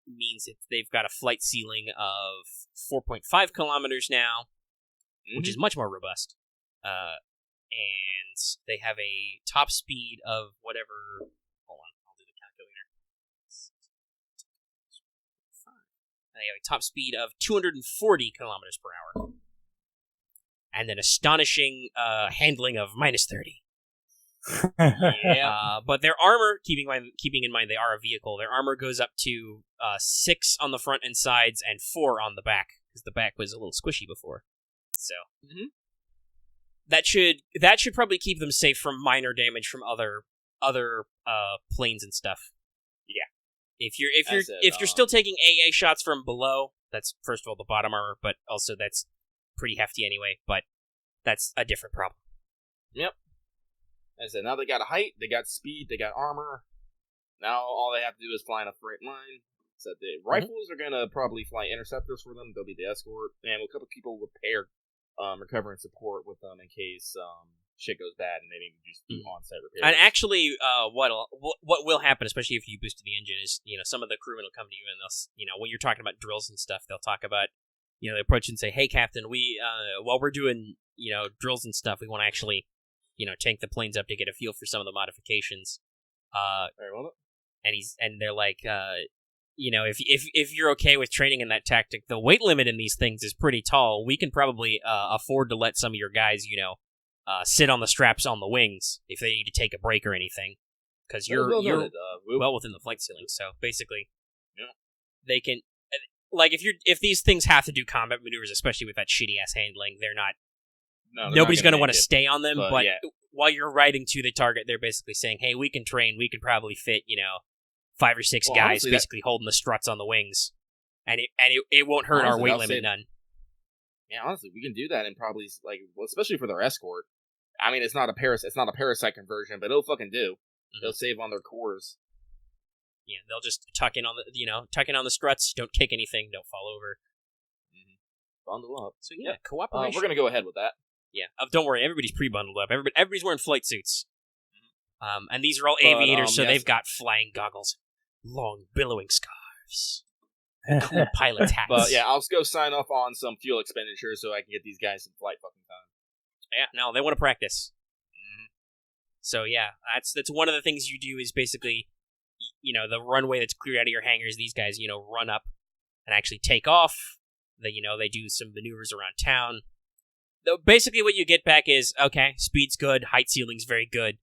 means they've got a flight ceiling of 4.5 kilometers now, which is much more robust. And they have a top speed of whatever. Hold on, I'll do the calculator. They have a top speed of 240 kilometers per hour. And an astonishing handling of minus 30. Yeah. But their armor, keeping in mind they are a vehicle, their armor goes up to 6 on the front and sides and 4 on the back, because the back was a little squishy before. So that should probably keep them safe from minor damage from other planes and stuff. Yeah. If you're still taking AA shots from below, that's first of all the bottom armor, but also that's pretty hefty anyway, but that's a different problem. Yep. As I said, now they got a height, they got speed, they got armor. Now all they have to do is fly in a straight line. So the rifles are gonna probably fly interceptors for them. They'll be the escort, and a couple people repair, recover and support with them in case shit goes bad and they need to just do on-site repairs. And actually, what will happen, especially if you boosted the engine, is some of the crewmen will come to you and they'll when you're talking about drills and stuff, they'll talk about they approach and say, "Hey, Captain, we while we're doing drills and stuff, we want to actually tank the planes up to get a feel for some of the modifications." And they're like, if you're okay with training in that tactic, the weight limit in these things is pretty tall. We can probably afford to let some of your guys, sit on the straps on the wings if they need to take a break or anything, because you're well within the flight ceiling. So basically, they can if these things have to do combat maneuvers, especially with that shitty ass handling, they're not. Nobody's going to want to stay on them, but while you're riding to the target, they're basically saying, "Hey, we can train. We can probably fit 5 or 6 guys basically holding the struts on the wings, and it won't hurt our weight limit none." Yeah, honestly, we can do that, and probably especially for their escort. I mean, it's not a parasite conversion, but it'll fucking do. They'll save on their cores. Yeah, they'll just tuck in on the struts. Don't kick anything. Don't fall over. Bundle up. So yeah, cooperation. We're gonna go ahead with that. Yeah, don't worry. Everybody's pre-bundled up. Everybody's wearing flight suits. And these are all aviators, so they've got flying goggles, long billowing scarves, cool pilot hats. But yeah, I'll just go sign off on some fuel expenditures so I can get these guys some flight fucking time. Yeah, no, they want to practice. So yeah, that's one of the things you do is basically, the runway that's cleared out of your hangars. These guys, run up and actually take off. They do some maneuvers around town. Basically, what you get back is okay. Speed's good, height ceiling's very good.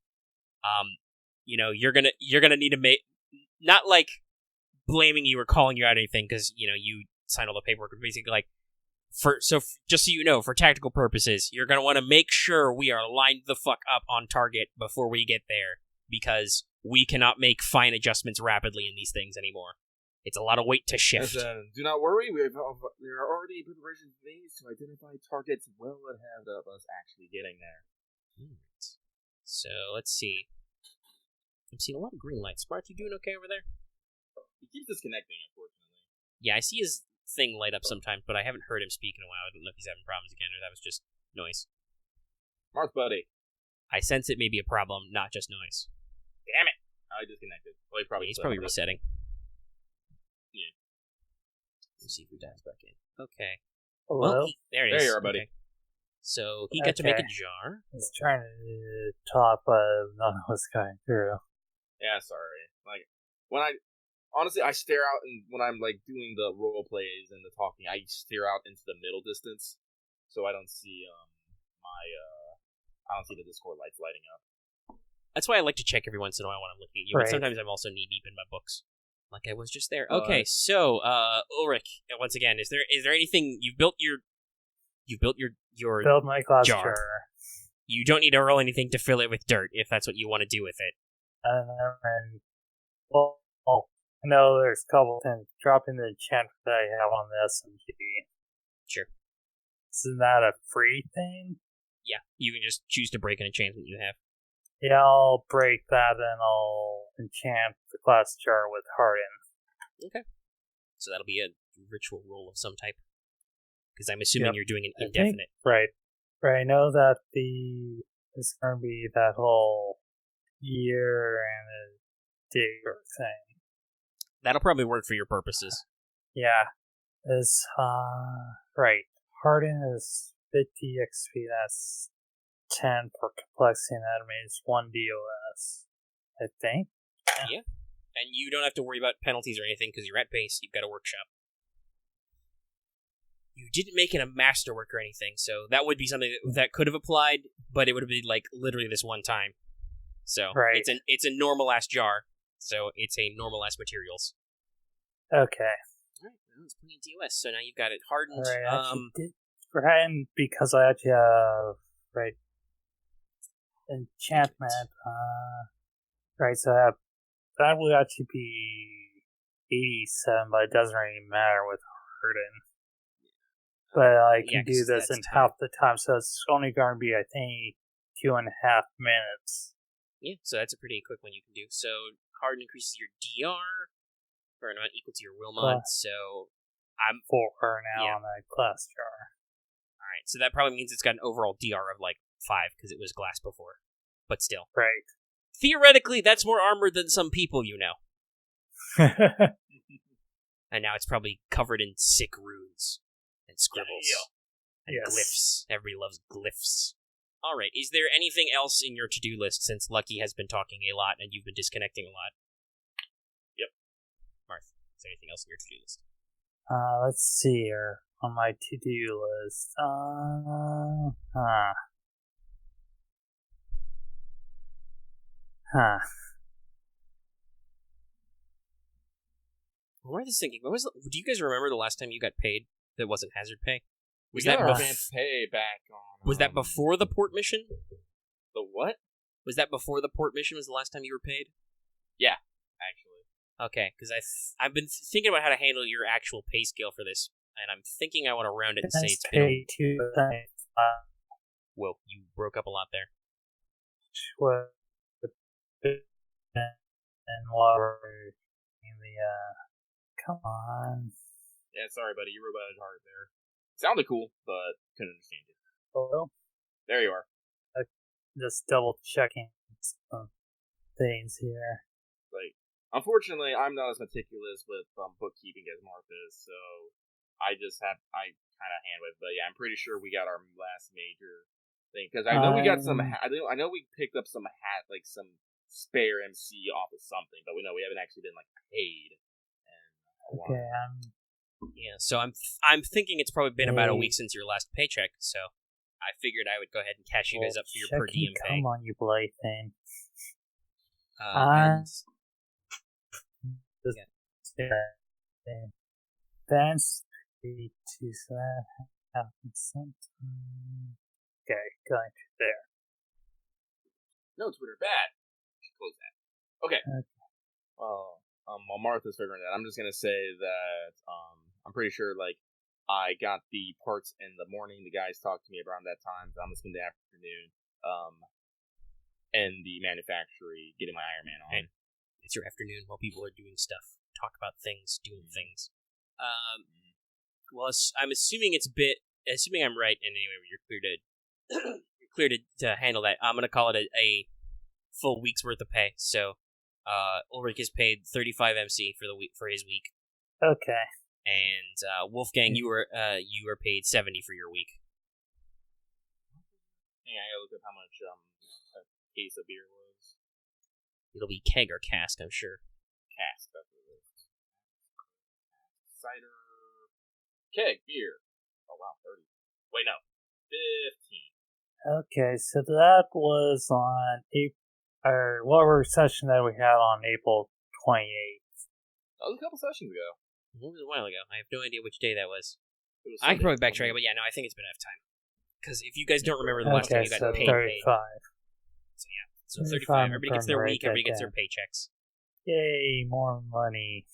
You're gonna need to make, not like blaming you or calling you out or anything, because you signed all the paperwork. Basically, just so you know, for tactical purposes, you're gonna want to make sure we are lined the fuck up on target before we get there, because we cannot make fine adjustments rapidly in these things anymore. It's a lot of weight to shift. Do not worry, we are already in preparation phase to identify targets well ahead of us actually getting there. So, let's see. I'm seeing a lot of green lights. Marth, you doing okay over there? He keeps disconnecting, unfortunately. Yeah, I see his thing light up sometimes, but I haven't heard him speak in a while. I don't know if he's having problems again, or that was just noise. Marth, buddy. I sense it may be a problem, not just noise. Damn it! I disconnected. Well, he's probably resetting. Yeah. Let's see if he dives back in. Okay. Hello? Well, there it is. There you are, buddy. Okay. So he got to make a jar. He's trying to top none of what's going through. Yeah, sorry. I stare out, and when I'm doing the role plays and the talking, I stare out into the middle distance, so I don't see I don't see the Discord lights lighting up. That's why I like to check every once in a while when I'm looking at you. Right. But sometimes I'm also knee deep in my books. Like I was just there. Okay, so Ulrich, once again, is there anything you've built your build my glass jar? You don't need to roll anything to fill it with dirt if that's what you want to do with it. I know there's a couple things. Dropping the enchantment that I have on the SMG. Sure. Isn't that a free thing? Yeah, you can just choose to break an enchantment you have. Yeah, I'll break that and I'll enchant the glass jar with Harden. Okay. So that'll be a ritual roll of some type. Because I'm assuming you're doing an indefinite. Right. I know that it's going to be that whole year and a day thing. That'll probably work for your purposes. Yeah. It's, right. Harden is 50 XP, that's 10 for complexity, and that means 1 DOS, I think. Yeah. And you don't have to worry about penalties or anything because you're at base, you've got a workshop. You didn't make it a masterwork or anything, so that would be something that could have applied, but it would have been like literally this one time. So it's a normal ass jar, so it's a normal ass materials. Okay. Alright, well, it's plenty of DOS, so now you've got it hardened. And because I actually have enchantment, so I have, that would actually be 87, but it doesn't really matter with Harden. But I can do this in half the time, so it's only going to be, I think, 2.5 minutes. Yeah, so that's a pretty quick one you can do. So Harden increases your DR for an amount equal to your will mod, so I'm 4 now on that glass jar. Alright, so that probably means it's got an overall DR of like 5, because it was glass before. But still. Right. Theoretically, that's more armor than some people you know. And now it's probably covered in sick runes. And scribbles. And glyphs. Everybody loves glyphs. Alright, is there anything else in your to-do list since Lucky has been talking a lot and you've been disconnecting a lot? Yep. Marth, is there anything else in your to-do list? Let's see here. On my to-do list. What was I thinking? Do you guys remember the last time you got paid that wasn't hazard pay? We got our advance pay back on... Was that before the port mission? The what? Was that before the port mission was the last time you were paid? Yeah, actually. Okay, because I've been thinking about how to handle your actual pay scale for this, and I'm thinking I want to round it and say it's been... Whoa, you broke up a lot there. And water in the, come on. Yeah, sorry, buddy, you roboted hard there. Sounded cool, but couldn't understand it. Oh, there you are. Just double checking some things here. Like, unfortunately, I'm not as meticulous with bookkeeping as Marth is, so I kind of hand with. But yeah, I'm pretty sure we got our last major thing because I know we got some. I know we picked up some some spare MC off of something, but we haven't actually been like paid. Okay. Yeah, so I'm thinking it's probably been about a week since your last paycheck, so I figured I would go ahead and cash you guys up for your per diem pay. Come on, you blade thing. Advanced to that happens sometime. Okay, going to there. No, Twitter bad. Close that. Okay. While Marth is figuring that, I'm just gonna say that I'm pretty sure I got the parts in the morning. The guys talked to me around that time, so I'm gonna spend the afternoon in the manufactory getting my Iron Man on. And it's your afternoon while people are doing stuff, talk about things, doing things. Well, I'm assuming assuming I'm right, and anyway, you're clear to handle that. I'm gonna call it a full week's worth of pay. So. Ulrich is paid 35 MC for his week. Okay. And Wolfgang, you were paid 70 for your week. Yeah, I gotta look up how much a case of beer was. It'll be keg or cask, I'm sure. Cask, that's what it is. Cider, keg, beer. Oh wow, 30. Wait, no, 15. Okay, so that was on whatever session that we had on April 28th. That was a couple sessions ago. It was a while ago. I have no idea which day that was. I can probably backtrack, but yeah, no, I think it's been enough time. Because if you guys don't remember the last time you got paid. 35. So yeah, so 35. Everybody gets their week, everybody gets their paychecks. Yay, more money.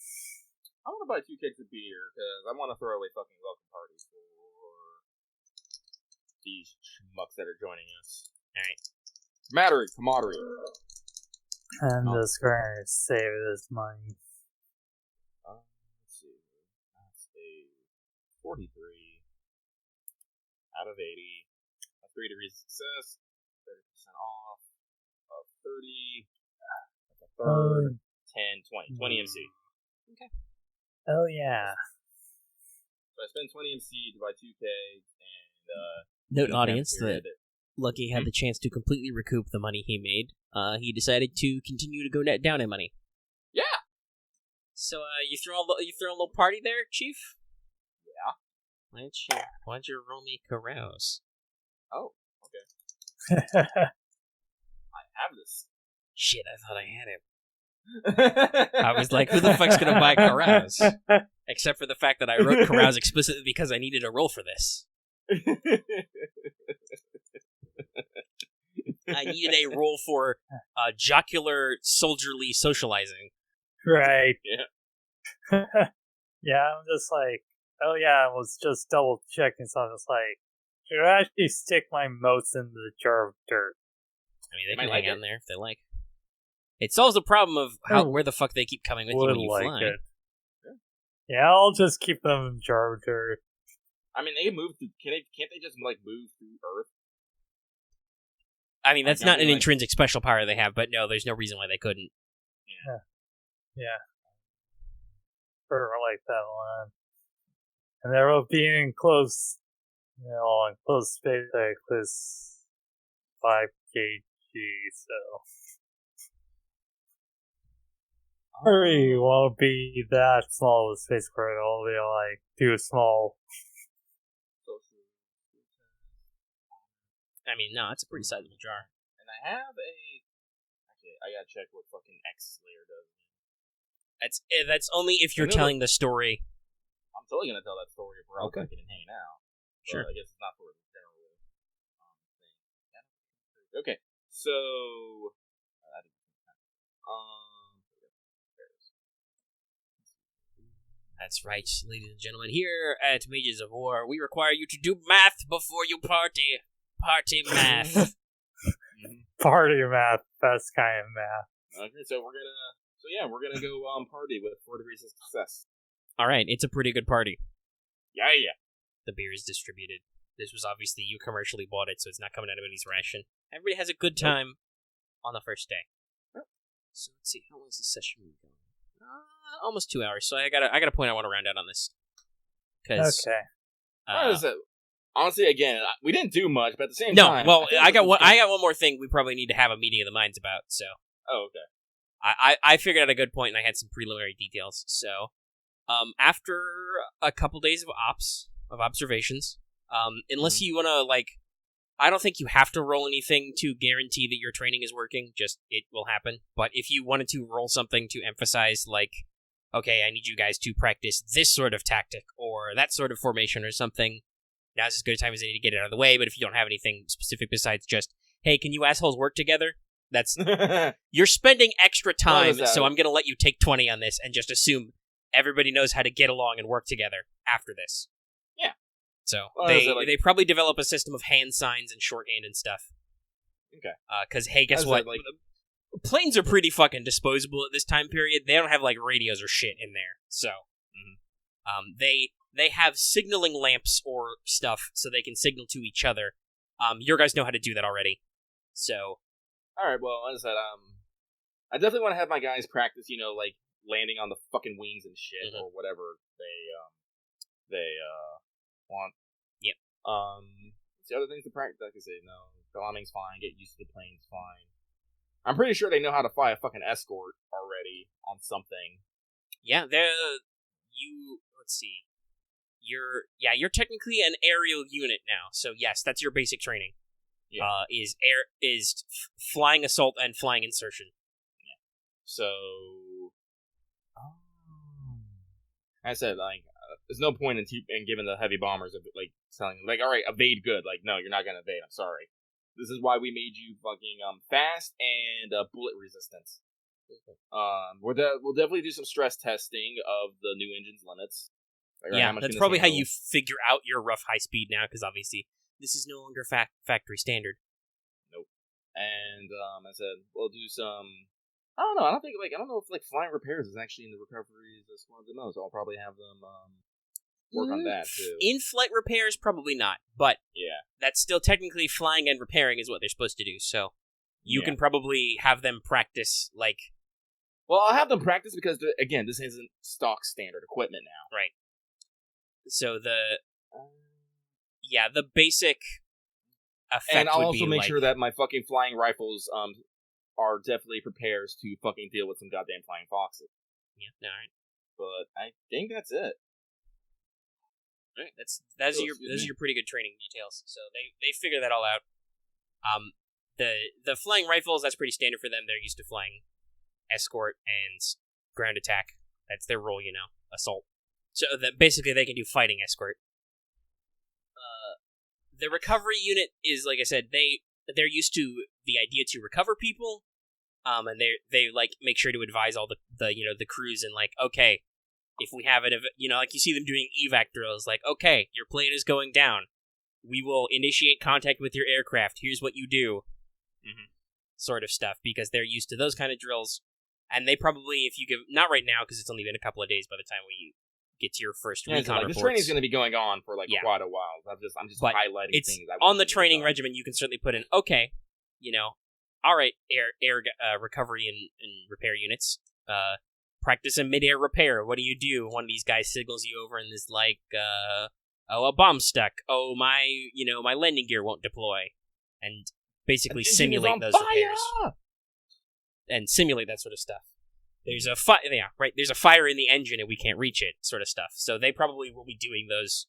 I want to buy 2 kegs of beer, because I want to throw away fucking welcome parties for these schmucks that are joining us. All right. Camaraderie. I'm just going to save this money. Let's see. That's a 43 out of 80. 3 degrees of success. 30% off of 30. That's a third. 10, 20. 20 MC. Okay. Oh, yeah. So I spend 20 MC, divide 2K, and note audience that Lucky had the chance to completely recoup the money he made. He decided to continue to go net down in money. Yeah. So you throw a little party there, Chief? Yeah. Why don't you roll me carouse? Oh, okay. I have this. Shit, I thought I had him. I was like, who the fuck's gonna buy carouse? Except for the fact that I wrote carouse explicitly because I needed a roll for this. I needed a roll for jocular, soldierly socializing. Right. Yeah. Yeah, I'm just like, oh yeah, I was just double checking, so I'm just like, should I actually stick my motes in the jar of dirt? I mean, they can hang out in there if they like. It solves the problem of where the fuck they keep coming with you when you fly. It. Yeah, I'll just keep them in jar of dirt. I mean, they can move through. Can't they just like move through Earth? I mean, that's not an intrinsic special power they have, but no, there's no reason why they couldn't. Yeah. Or like that one. And they're all being in close space, like this 5 kg, so. Hurry, won't be that small of a space where it'll be like too small. I mean, no, it's a pretty sizable jar. And I have a. Actually, I gotta check what fucking X Slayer does. That's only if you're telling the story. I'm totally gonna tell that story if we're all cooking and hanging out. Sure. I guess it's not for the general thing. Okay, so. That's right, ladies and gentlemen. Here at Mages of War, we require you to do math before you party. Party math. Party math, best kind of math. Okay, so we're gonna go party with 4 degrees of success. All right, it's a pretty good party. Yeah. The beer is distributed. This was obviously you commercially bought it, so it's not coming out of anybody's ration. Everybody has a good time on the first day. So let's see, how long is the session going? Almost 2 hours. So I got a point I want to round out on this. Okay. Honestly, again, we didn't do much, but at the same No, time, well, I got one more thing we probably need to have a meeting of the minds about. So. Oh, okay. I figured out a good point, and I had some preliminary details. So, after a couple days of observations, unless you want to, I don't think you have to roll anything to guarantee that your training is working, just it will happen. But if you wanted to roll something to emphasize, okay, I need you guys to practice this sort of tactic, or that sort of formation or something, now's as good a time as any to get it out of the way. But if you don't have anything specific besides just, hey, can you assholes work together? That's you're spending extra time, so I'm going to let you take 20 on this and just assume everybody knows how to get along and work together after this. Yeah. So they probably develop a system of hand signs and shorthand and stuff. Okay. Because, hey, guess what? Planes are pretty fucking disposable at this time period. They don't have, radios or shit in there. So, they have signaling lamps or stuff so they can signal to each other. Your guys know how to do that already. So... Alright, well, as I said, I definitely want to have my guys practice, landing on the fucking wings and shit, or whatever they want. Yep. The other things to practice, like I say, bombing's fine, get used to the plane's fine. I'm pretty sure they know how to fly a fucking escort already on something. Yeah, let's see. You're technically an aerial unit now, so yes, that's your basic training. Yeah. Is flying assault and flying insertion. Yeah. So, I said there's no point in giving the heavy bombers telling them all right, evade good. No, you're not gonna evade. I'm sorry. This is why we made you fucking fast and bullet resistance. We'll definitely do some stress testing of the new engine's limits. That's probably how you figure out your rough high speed now, because obviously This is no longer factory standard. Nope. And I said, we'll do some. I don't know. I don't know if flying repairs is actually in the recoveries as one of the most. So I'll probably have them work on that too. In-flight repairs, probably not. But yeah, that's still technically flying and repairing is what they're supposed to do. So you can probably have them practice Well, I'll have them practice because again, this isn't stock standard equipment now. Right. So the basic effect and I'll would also be make sure that my fucking flying rifles are definitely prepares to fucking deal with some goddamn flying foxes. Yeah, all right. But I think that's it. All right, those are your pretty good training details. So they figure that all out. The flying rifles, that's pretty standard for them. They're used to flying escort and ground attack. That's their role, assault. So that basically they can do fighting escort. The recovery unit is, like I said, they're used to the idea to recover people, and they make sure to advise all the crews and okay, if we have it, you see them doing evac drills, okay, your plane is going down, we will initiate contact with your aircraft. Here's what you do, sort of stuff, because they're used to those kind of drills, and they probably, if you give not right now because it's only been a couple of days by the time we get to your first recon reports. This training is going to be going on for quite a while. I'm just highlighting things. On the training regimen, you can certainly put in, okay, all right, air recovery and repair units, practice a mid-air repair. What do you do? One of these guys signals you over and is a bomb stuck. Oh, my landing gear won't deploy. And basically simulate those repairs. And simulate that sort of stuff. There's a There's a fire in the engine and we can't reach it, sort of stuff. So they probably will be doing those.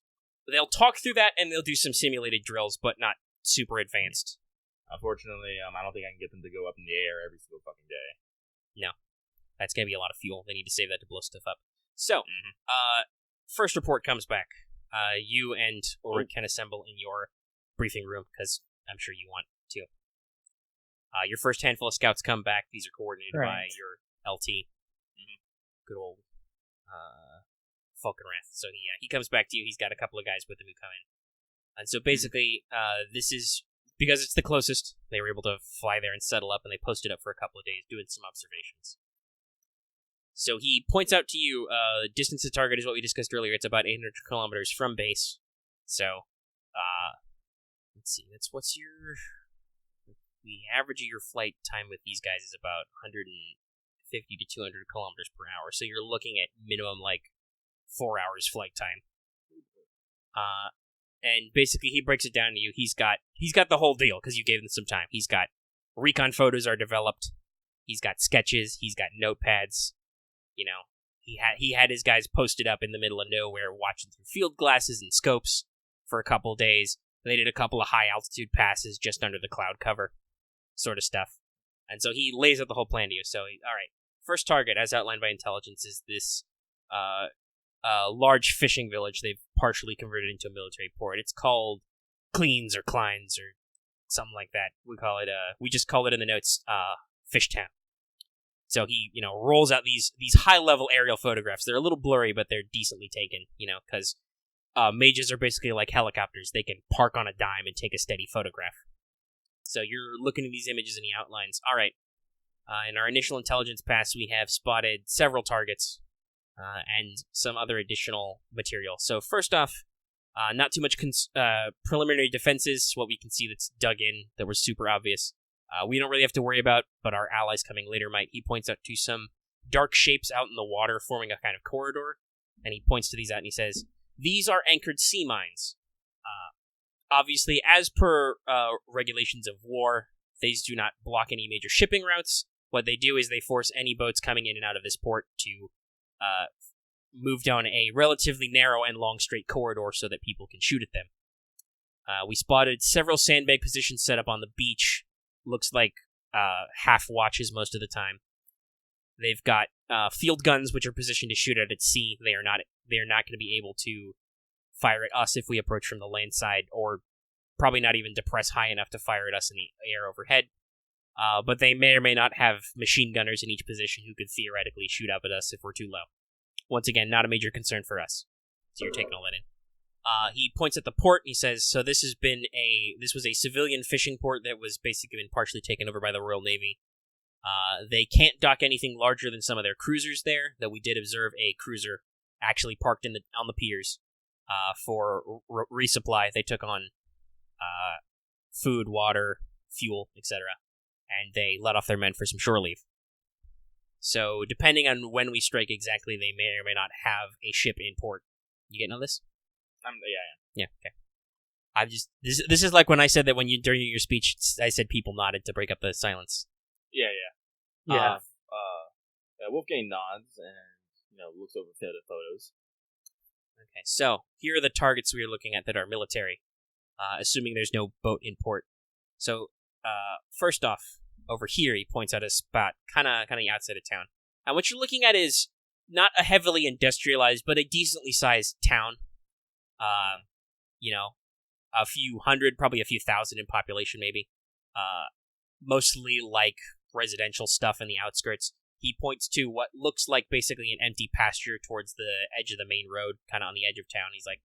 They'll talk through that and they'll do some simulated drills, but not super advanced. Unfortunately, I don't think I can get them to go up in the air every single fucking day. No, that's gonna be a lot of fuel. They need to save that to blow stuff up. So, first report comes back. You and Ulrich can assemble in your briefing room because I'm sure you want to. Your first handful of scouts come back. These are coordinated by your LT. Good old Falkenrath. So he comes back to you. He's got a couple of guys with him who come in. And so basically, this is, because it's the closest, they were able to fly there and settle up, and they posted up for a couple of days doing some observations. So he points out to you, distance to target is what we discussed earlier. It's about 800 kilometers from base. So, let's see, the average of your flight time with these guys is about 150 to 200 kilometers per hour. So you're looking at minimum 4 hours flight time. And basically he breaks it down to you. He's got the whole deal because you gave him some time. He's got recon photos are developed. He's got sketches. He's got notepads. He had his guys posted up in the middle of nowhere watching through field glasses and scopes for a couple days. They did a couple of high altitude passes just under the cloud cover, sort of stuff. And so he lays out the whole plan to you. So, all right, first target, as outlined by intelligence, is this large fishing village they've partially converted into a military port. It's called Cleans or Kleins or something like that. We just call it in the notes, Fishtown. So he, rolls out these high-level aerial photographs. They're a little blurry, but they're decently taken, because mages are basically like helicopters. They can park on a dime and take a steady photograph. So you're looking at these images and the outlines. All right. In our initial intelligence pass, we have spotted several targets and some other additional material. So first off, not too much preliminary defenses, what we can see that's dug in that was super obvious. We don't really have to worry about, but our allies coming later might. He points out to some dark shapes out in the water forming a kind of corridor, and he points to these out and he says, these are anchored sea mines. Obviously, as per regulations of war, these do not block any major shipping routes. What they do is they force any boats coming in and out of this port to move down a relatively narrow and long straight corridor so that people can shoot at them. We spotted several sandbag positions set up on the beach. Looks like half watches most of the time. They've got field guns which are positioned to shoot at sea. They are not going to be able to fire at us if we approach from the land side, or probably not even depress high enough to fire at us in the air overhead. But they may or may not have machine gunners in each position who could theoretically shoot up at us if we're too low. Once again, not a major concern for us. So you're taking all that in. He points at the port and he says, so this was a civilian fishing port that was basically been partially taken over by the Royal Navy. They can't dock anything larger than some of their cruisers there, though we did observe a cruiser actually parked on the piers for resupply. They took on food, water, fuel, etc., and they let off their men for some shore leave. So, depending on when we strike exactly, they may or may not have a ship in port. You getting all this? Yeah. Okay. This is like when I said that during your speech, I said people nodded to break up the silence. Yeah. Wolfgang nods and looks over the photos. Okay, so here are the targets we are looking at that are military, assuming there's no boat in port. So, first off, over here, he points out a spot, kind of outside of town. And what you're looking at is not a heavily industrialized, but a decently sized town. A few hundred, probably a few thousand in population, maybe. Mostly like residential stuff in the outskirts. He points to what looks like basically an empty pasture towards the edge of the main road, kind of on the edge of town. He's like,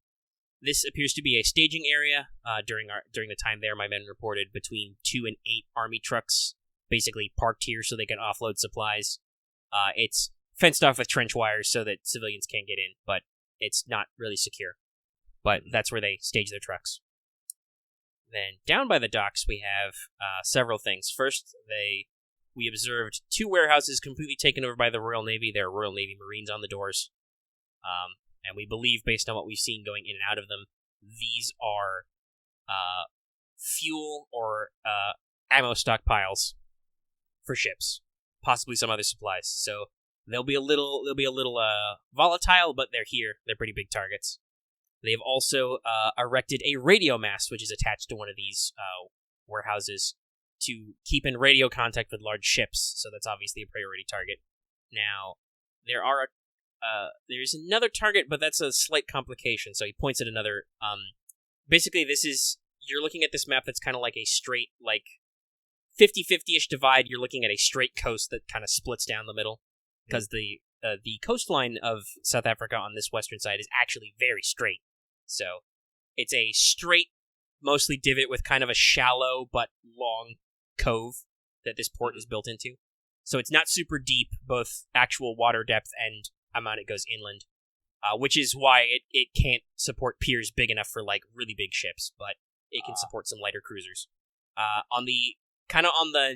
this appears to be a staging area. During the time there, my men reported between 2 and 8 army trucks basically parked here so they can offload supplies. It's fenced off with trench wires so that civilians can't get in, but it's not really secure. But that's where they stage their trucks. Then down by the docks, we have several things. First, we observed 2 warehouses completely taken over by the Royal Navy. There are Royal Navy Marines on the doors. And we believe, based on what we've seen going in and out of them, these are fuel or ammo stockpiles for ships, possibly some other supplies. So they'll be a little volatile, but they're here. They're pretty big targets. They've also erected a radio mast, which is attached to one of these warehouses, to keep in radio contact with large ships. So that's obviously a priority target. Now, there's another target, but that's a slight complication. So he points at another. Basically, you're looking at this map that's kind of like a straight, like 50-50-ish divide. You're looking at a straight coast that kind of splits down the middle, because the coastline of South Africa on this western side is actually very straight. So it's a straight, mostly divot with kind of a shallow but long cove that this port is built into. So it's not super deep, both actual water depth and amount it goes inland, which is why it can't support piers big enough for like really big ships, but it can support some lighter cruisers. On the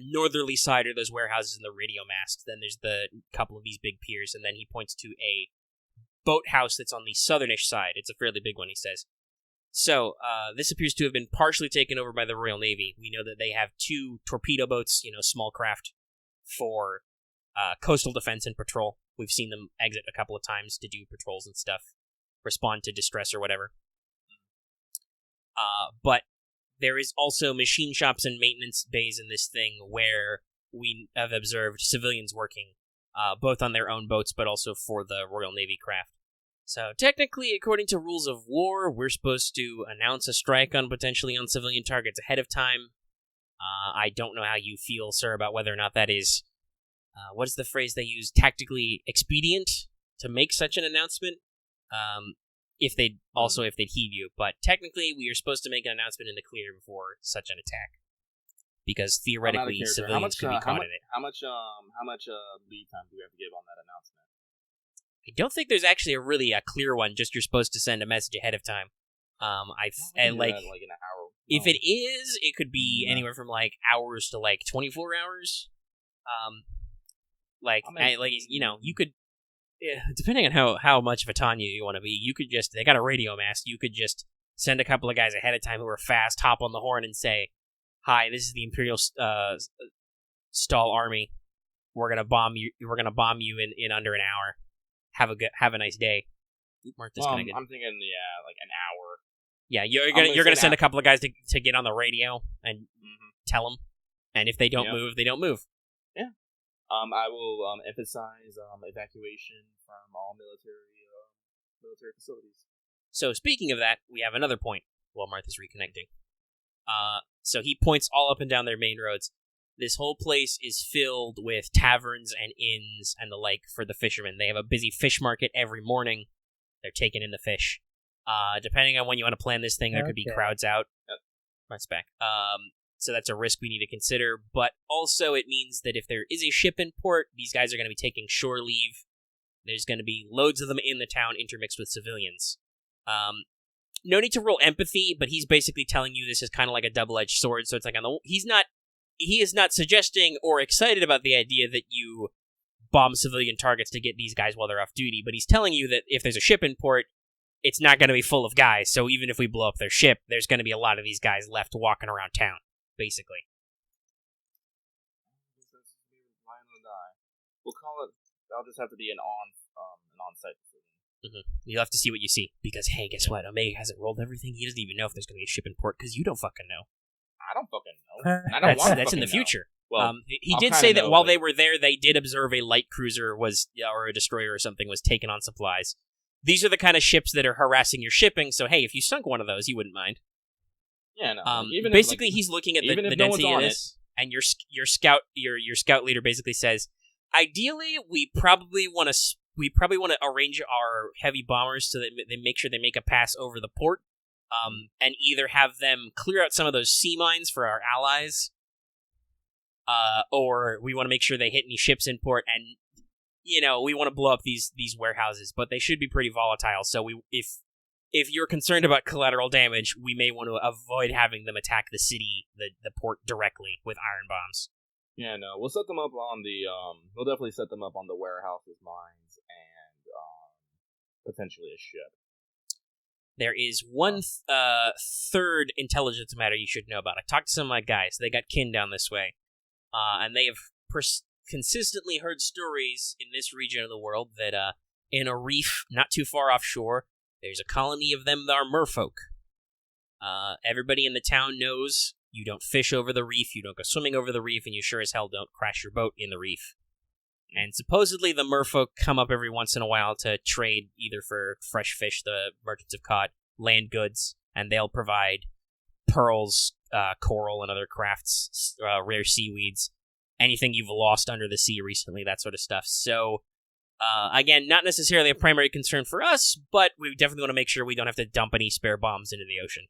northerly side are those warehouses and the radio mast. Then there's the couple of these big piers, and then he points to a boathouse that's on the southernish side. It's a fairly big one, he says. So, this appears to have been partially taken over by the Royal Navy. We know that they have 2 torpedo boats, small craft, for coastal defense and patrol. We've seen them exit a couple of times to do patrols and stuff, respond to distress or whatever. But there is also machine shops and maintenance bays in this thing where we have observed civilians working, both on their own boats, but also for the Royal Navy craft. So technically, according to rules of war, we're supposed to announce a strike potentially on civilian targets ahead of time. I don't know how you feel, sir, about whether or not that is, what is the phrase they use, tactically expedient to make such an announcement? If they'd heed you. But technically, we are supposed to make an announcement in the clear before such an attack, because theoretically civilians could be caught in it. How much lead time do we have to give on that announcement? I don't think there's actually a clear one. Just you're supposed to send a message ahead of time. Like an hour. If it is, it could be anywhere from like hours to like 24 hours. You could. Depending on how much of a Tanya you want to be, you could they got a radio mast, you could just send a couple of guys ahead of time who are fast, hop on the horn and say, "Hi, this is the Imperial Stahl Army. We're gonna bomb you in under an hour. Have a nice day." I'm thinking, like an hour. Yeah, you're gonna send a couple of guys to get on the radio and tell them, and if they don't move, they don't move. Yeah. I will emphasize evacuation from all military facilities. So speaking of that, we have another point while Marth is reconnecting. So he points all up and down their main roads. This whole place is filled with taverns and inns and the like for the fishermen. They have a busy fish market every morning. They're taking in the fish. Depending on when you want to plan this thing, there could be crowds out. That's back. So that's a risk we need to consider. But also it means that if there is a ship in port, these guys are going to be taking shore leave. There's going to be loads of them in the town intermixed with civilians. No need to roll empathy, but he's basically telling you this is kind of like a double-edged sword. So it's like he is not suggesting or excited about the idea that you bomb civilian targets to get these guys while they're off duty, but he's telling you that if there's a ship in port, it's not going to be full of guys. So even if we blow up their ship, there's going to be a lot of these guys left walking around town, basically. We'll call it. That'll just have to be an on-site decision. Mm-hmm. You'll have to see what you see, because hey, guess what? Omega hasn't rolled everything. He doesn't even know if there's going to be a ship in port, because you don't fucking know. I don't fucking know. I don't want to. That's in the future. Well, he did say that while they were there, they did observe a light cruiser or a destroyer or something was taken on supplies. These are the kind of ships that are harassing your shipping. So hey, if you sunk one of those, you wouldn't mind. Yeah, no. Basically, he's looking at the density of this, and your scout leader basically says, ideally, we probably want to arrange our heavy bombers so that they make sure they make a pass over the port, and either have them clear out some of those sea mines for our allies, or we want to make sure they hit any ships in port, and we want to blow up these warehouses, but they should be pretty volatile. So if you're concerned about collateral damage, we may want to avoid having them attack the city, the port directly with iron bombs. Yeah, no, we'll set them up on we'll definitely set them up on the warehouses, mines, and potentially a ship. There is one third intelligence matter you should know about. I talked to some of my guys. They got kin down this way, and they have consistently heard stories in this region of the world that in a reef not too far offshore, there's a colony of them that are merfolk. Everybody in the town knows you don't fish over the reef, you don't go swimming over the reef, and you sure as hell don't crash your boat in the reef. And supposedly the merfolk come up every once in a while to trade either for fresh fish the merchants have caught, land goods, and they'll provide pearls, coral, and other crafts, rare seaweeds, anything you've lost under the sea recently, that sort of stuff. So, again, not necessarily a primary concern for us, but we definitely want to make sure we don't have to dump any spare bombs into the ocean.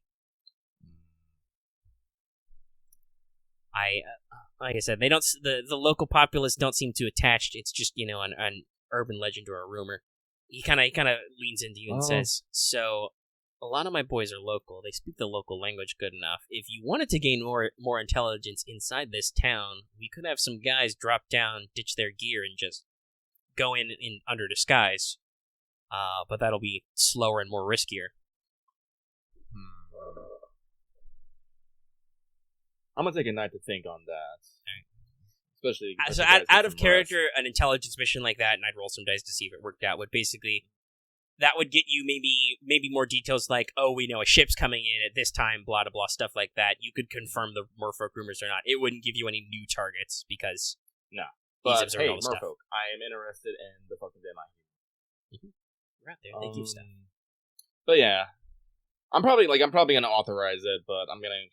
Like I said, they don't. The local populace don't seem too attached. It's just an urban legend or a rumor. He kind of leans into you and says, "So, a lot of my boys are local. They speak the local language good enough. If you wanted to gain more intelligence inside this town, we could have some guys drop down, ditch their gear, and just go in under disguise. But that'll be slower and more riskier." I'm gonna take a night to think on that. Especially so out of character, an intelligence mission like that, and I'd roll some dice to see if it worked out. Would basically that would get you maybe more details like, oh, we know a ship's coming in at this time, blah blah blah, stuff like that. You could confirm the merfolk rumors or not. It wouldn't give you any new targets because But hey, merfolk, I am interested in the fucking dead mine. We're out there. They give stuff. But yeah, I'm probably gonna authorize it, but I'm gonna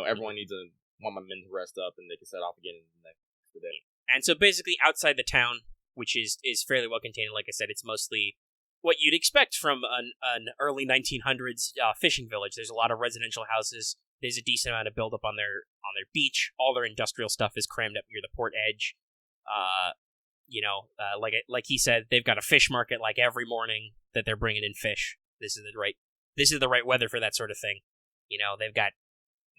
everyone needs to want my men to rest up and they can set off again in the next day. And so basically outside the town, which is fairly well contained, like I said, it's mostly what you'd expect from an early 1900s fishing village. There's a lot of residential houses. There's a decent amount of buildup on their beach. All their industrial stuff is crammed up near the port edge. Like he said, they've got a fish market like every morning that they're bringing in fish. This is the right weather for that sort of thing. They've got.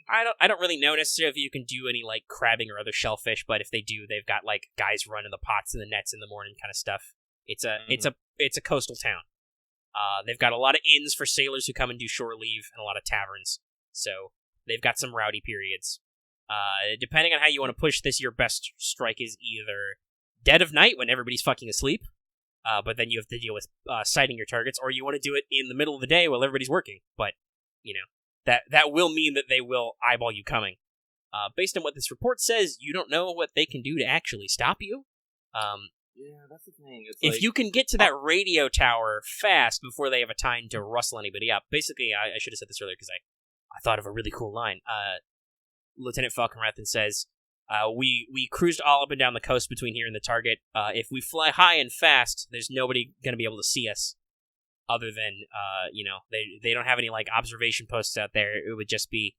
I don't really know necessarily if you can do any like crabbing or other shellfish, but if they do, they've got like guys running the pots and the nets in the morning kind of stuff. It's a coastal town. They've got a lot of inns for sailors who come and do shore leave, and a lot of taverns. So they've got some rowdy periods. Depending on how you want to push this, your best strike is either dead of night when everybody's fucking asleep, but then you have to deal with sighting your targets, or you want to do it in the middle of the day while everybody's working. But that will mean that they will eyeball you coming. Based on what this report says, you don't know what they can do to actually stop you. Yeah, that's the thing. If you can get to that radio tower fast before they have a time to rustle anybody up. Basically, I should have said this earlier because I thought of a really cool line. Lieutenant Falconrathan says, we cruised all up and down the coast between here and the target. If we fly high and fast, there's nobody going to be able to see us. other than they don't have any like observation posts out there. It would just be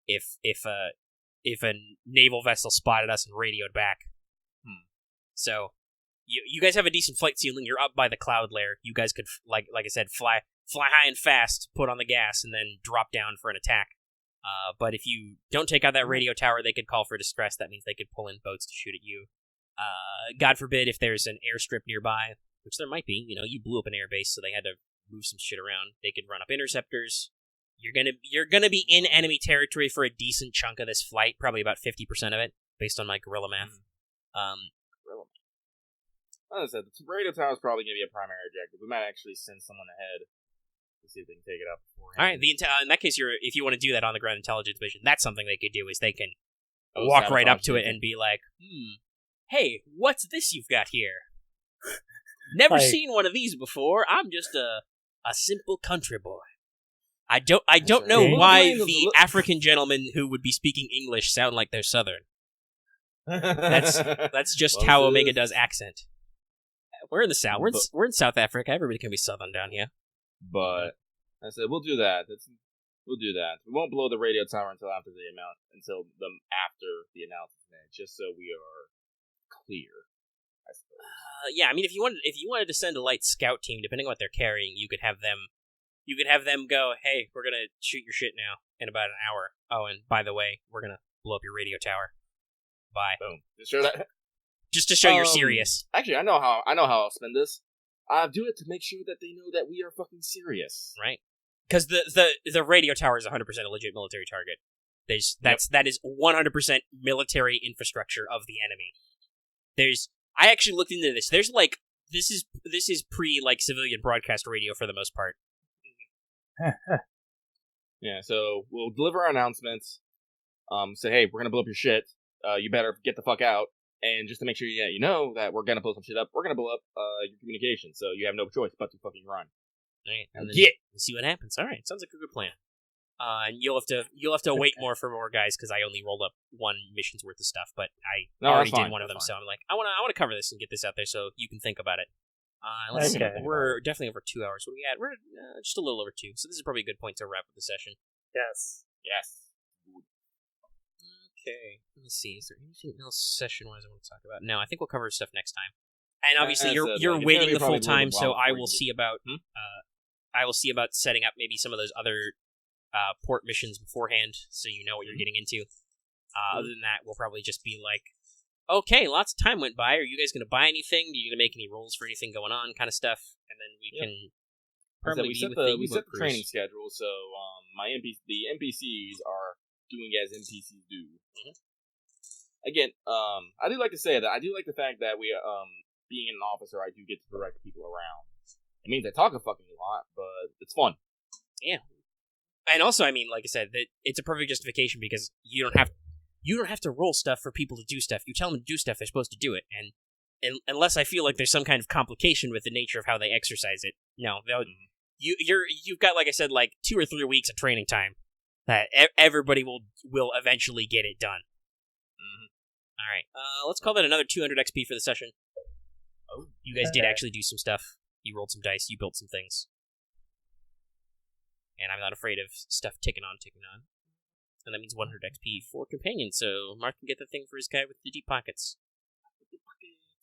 if a naval vessel spotted us and radioed back. So you guys have a decent flight ceiling. You're up by the cloud layer. You guys could like I said fly high and fast, put on the gas, and then drop down for an attack. But if you don't take out that radio tower, they could call for distress. That means they could pull in boats to shoot at you. God forbid if there's an airstrip nearby, which there might be. You blew up an airbase, so they had to move some shit around. They could run up interceptors. You're gonna be in enemy territory for a decent chunk of this flight, probably about 50% of it, based on my guerrilla math. As I said, the radio tower is probably going to be a primary objective. We might actually send someone ahead to see if they can take it up beforehand. All right, in that case, if you want to do that on the ground intelligence mission, that's something they could do. Is they can walk right up to it and be like, "Hey, what's this you've got here? Never seen one of these before. I'm just a simple country boy. I don't know why the African gentlemen who would be speaking English sound like they're Southern. That's just how Omega does accent. We're in the South. We're in South Africa. Everybody can be Southern down here. But I said we'll do that. We'll do that. We won't blow the radio tower until after the announcement, just so we are clear. I suppose. Yeah, I mean, if you wanted to send a light scout team, depending on what they're carrying, you could have them go, "Hey, we're gonna shoot your shit now in about an hour. Oh, and by the way, we're gonna blow up your radio tower. Bye." Boom. Sure that. Just to show you're serious. Actually, I know how I'll spend this. I'll do it to make sure that they know that we are fucking serious. Right. Because the radio tower is 100% a legit military target. That is 100% military infrastructure of the enemy. I actually looked into this. There's like this is pre like civilian broadcast radio for the most part. Yeah, so we'll deliver our announcements. Say, hey, we're gonna blow up your shit. You better get the fuck out. And just to make sure you know that we're gonna blow some shit up, we're gonna blow up your communication. So you have no choice but to fucking run. All right, and then we'll see what happens. All right, sounds like a good plan. And you'll have to wait more for more guys because I only rolled up one mission's worth of stuff, but I already did one of them. So I'm like, I want to cover this and get this out there so you can think about it. Let's see. We're definitely over 2 hours. What are we at? We're just a little over 2. So this is probably a good point to wrap up the session. Yes. Okay. Let me see. Is there anything else session-wise I want to talk about? No, I think we'll cover stuff next time. And obviously, you're waiting the full time, so I will see about setting up maybe some of those other port missions beforehand, so you know what you're getting into. Other than that, we'll probably just be like, okay, lots of time went by. Are you guys going to buy anything? Are you going to make any rolls for anything going on, kind of stuff? And then we can we set the training schedule, so the NPCs are doing as NPCs do. Mm-hmm. Again, I do like to say that I do like the fact that we, being an officer, I do get to direct people around. It means I talk a fucking lot, but it's fun. Yeah. And also, I mean, like I said, that it's a perfect justification because you don't have to roll stuff for people to do stuff. You tell them to do stuff, they're supposed to do it. And unless I feel like there's some kind of complication with the nature of how they exercise it, no, you've got, like I said, like 2 or 3 weeks of training time that everybody will eventually get it done. Mm-hmm. All right, let's call that another 200 XP for the session. Oh, you guys did actually do some stuff. You rolled some dice. You built some things. And I'm not afraid of stuff ticking on. And that means 100 XP for companion, so Marth can get the thing for his guy with the deep pockets.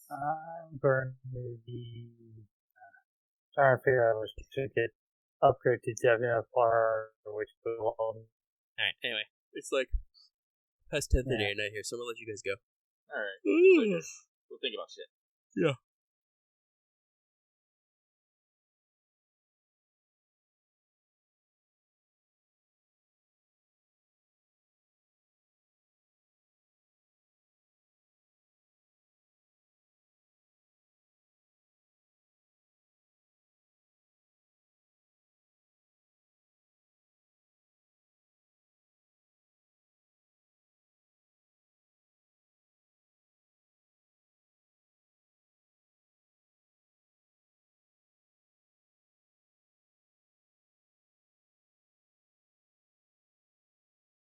I'm going to be trying to figure out which to get upgrade to WFR, which will. Alright, anyway. It's like past 10 today night here, so I'm going to let you guys go. Alright. We'll think about shit. Yeah.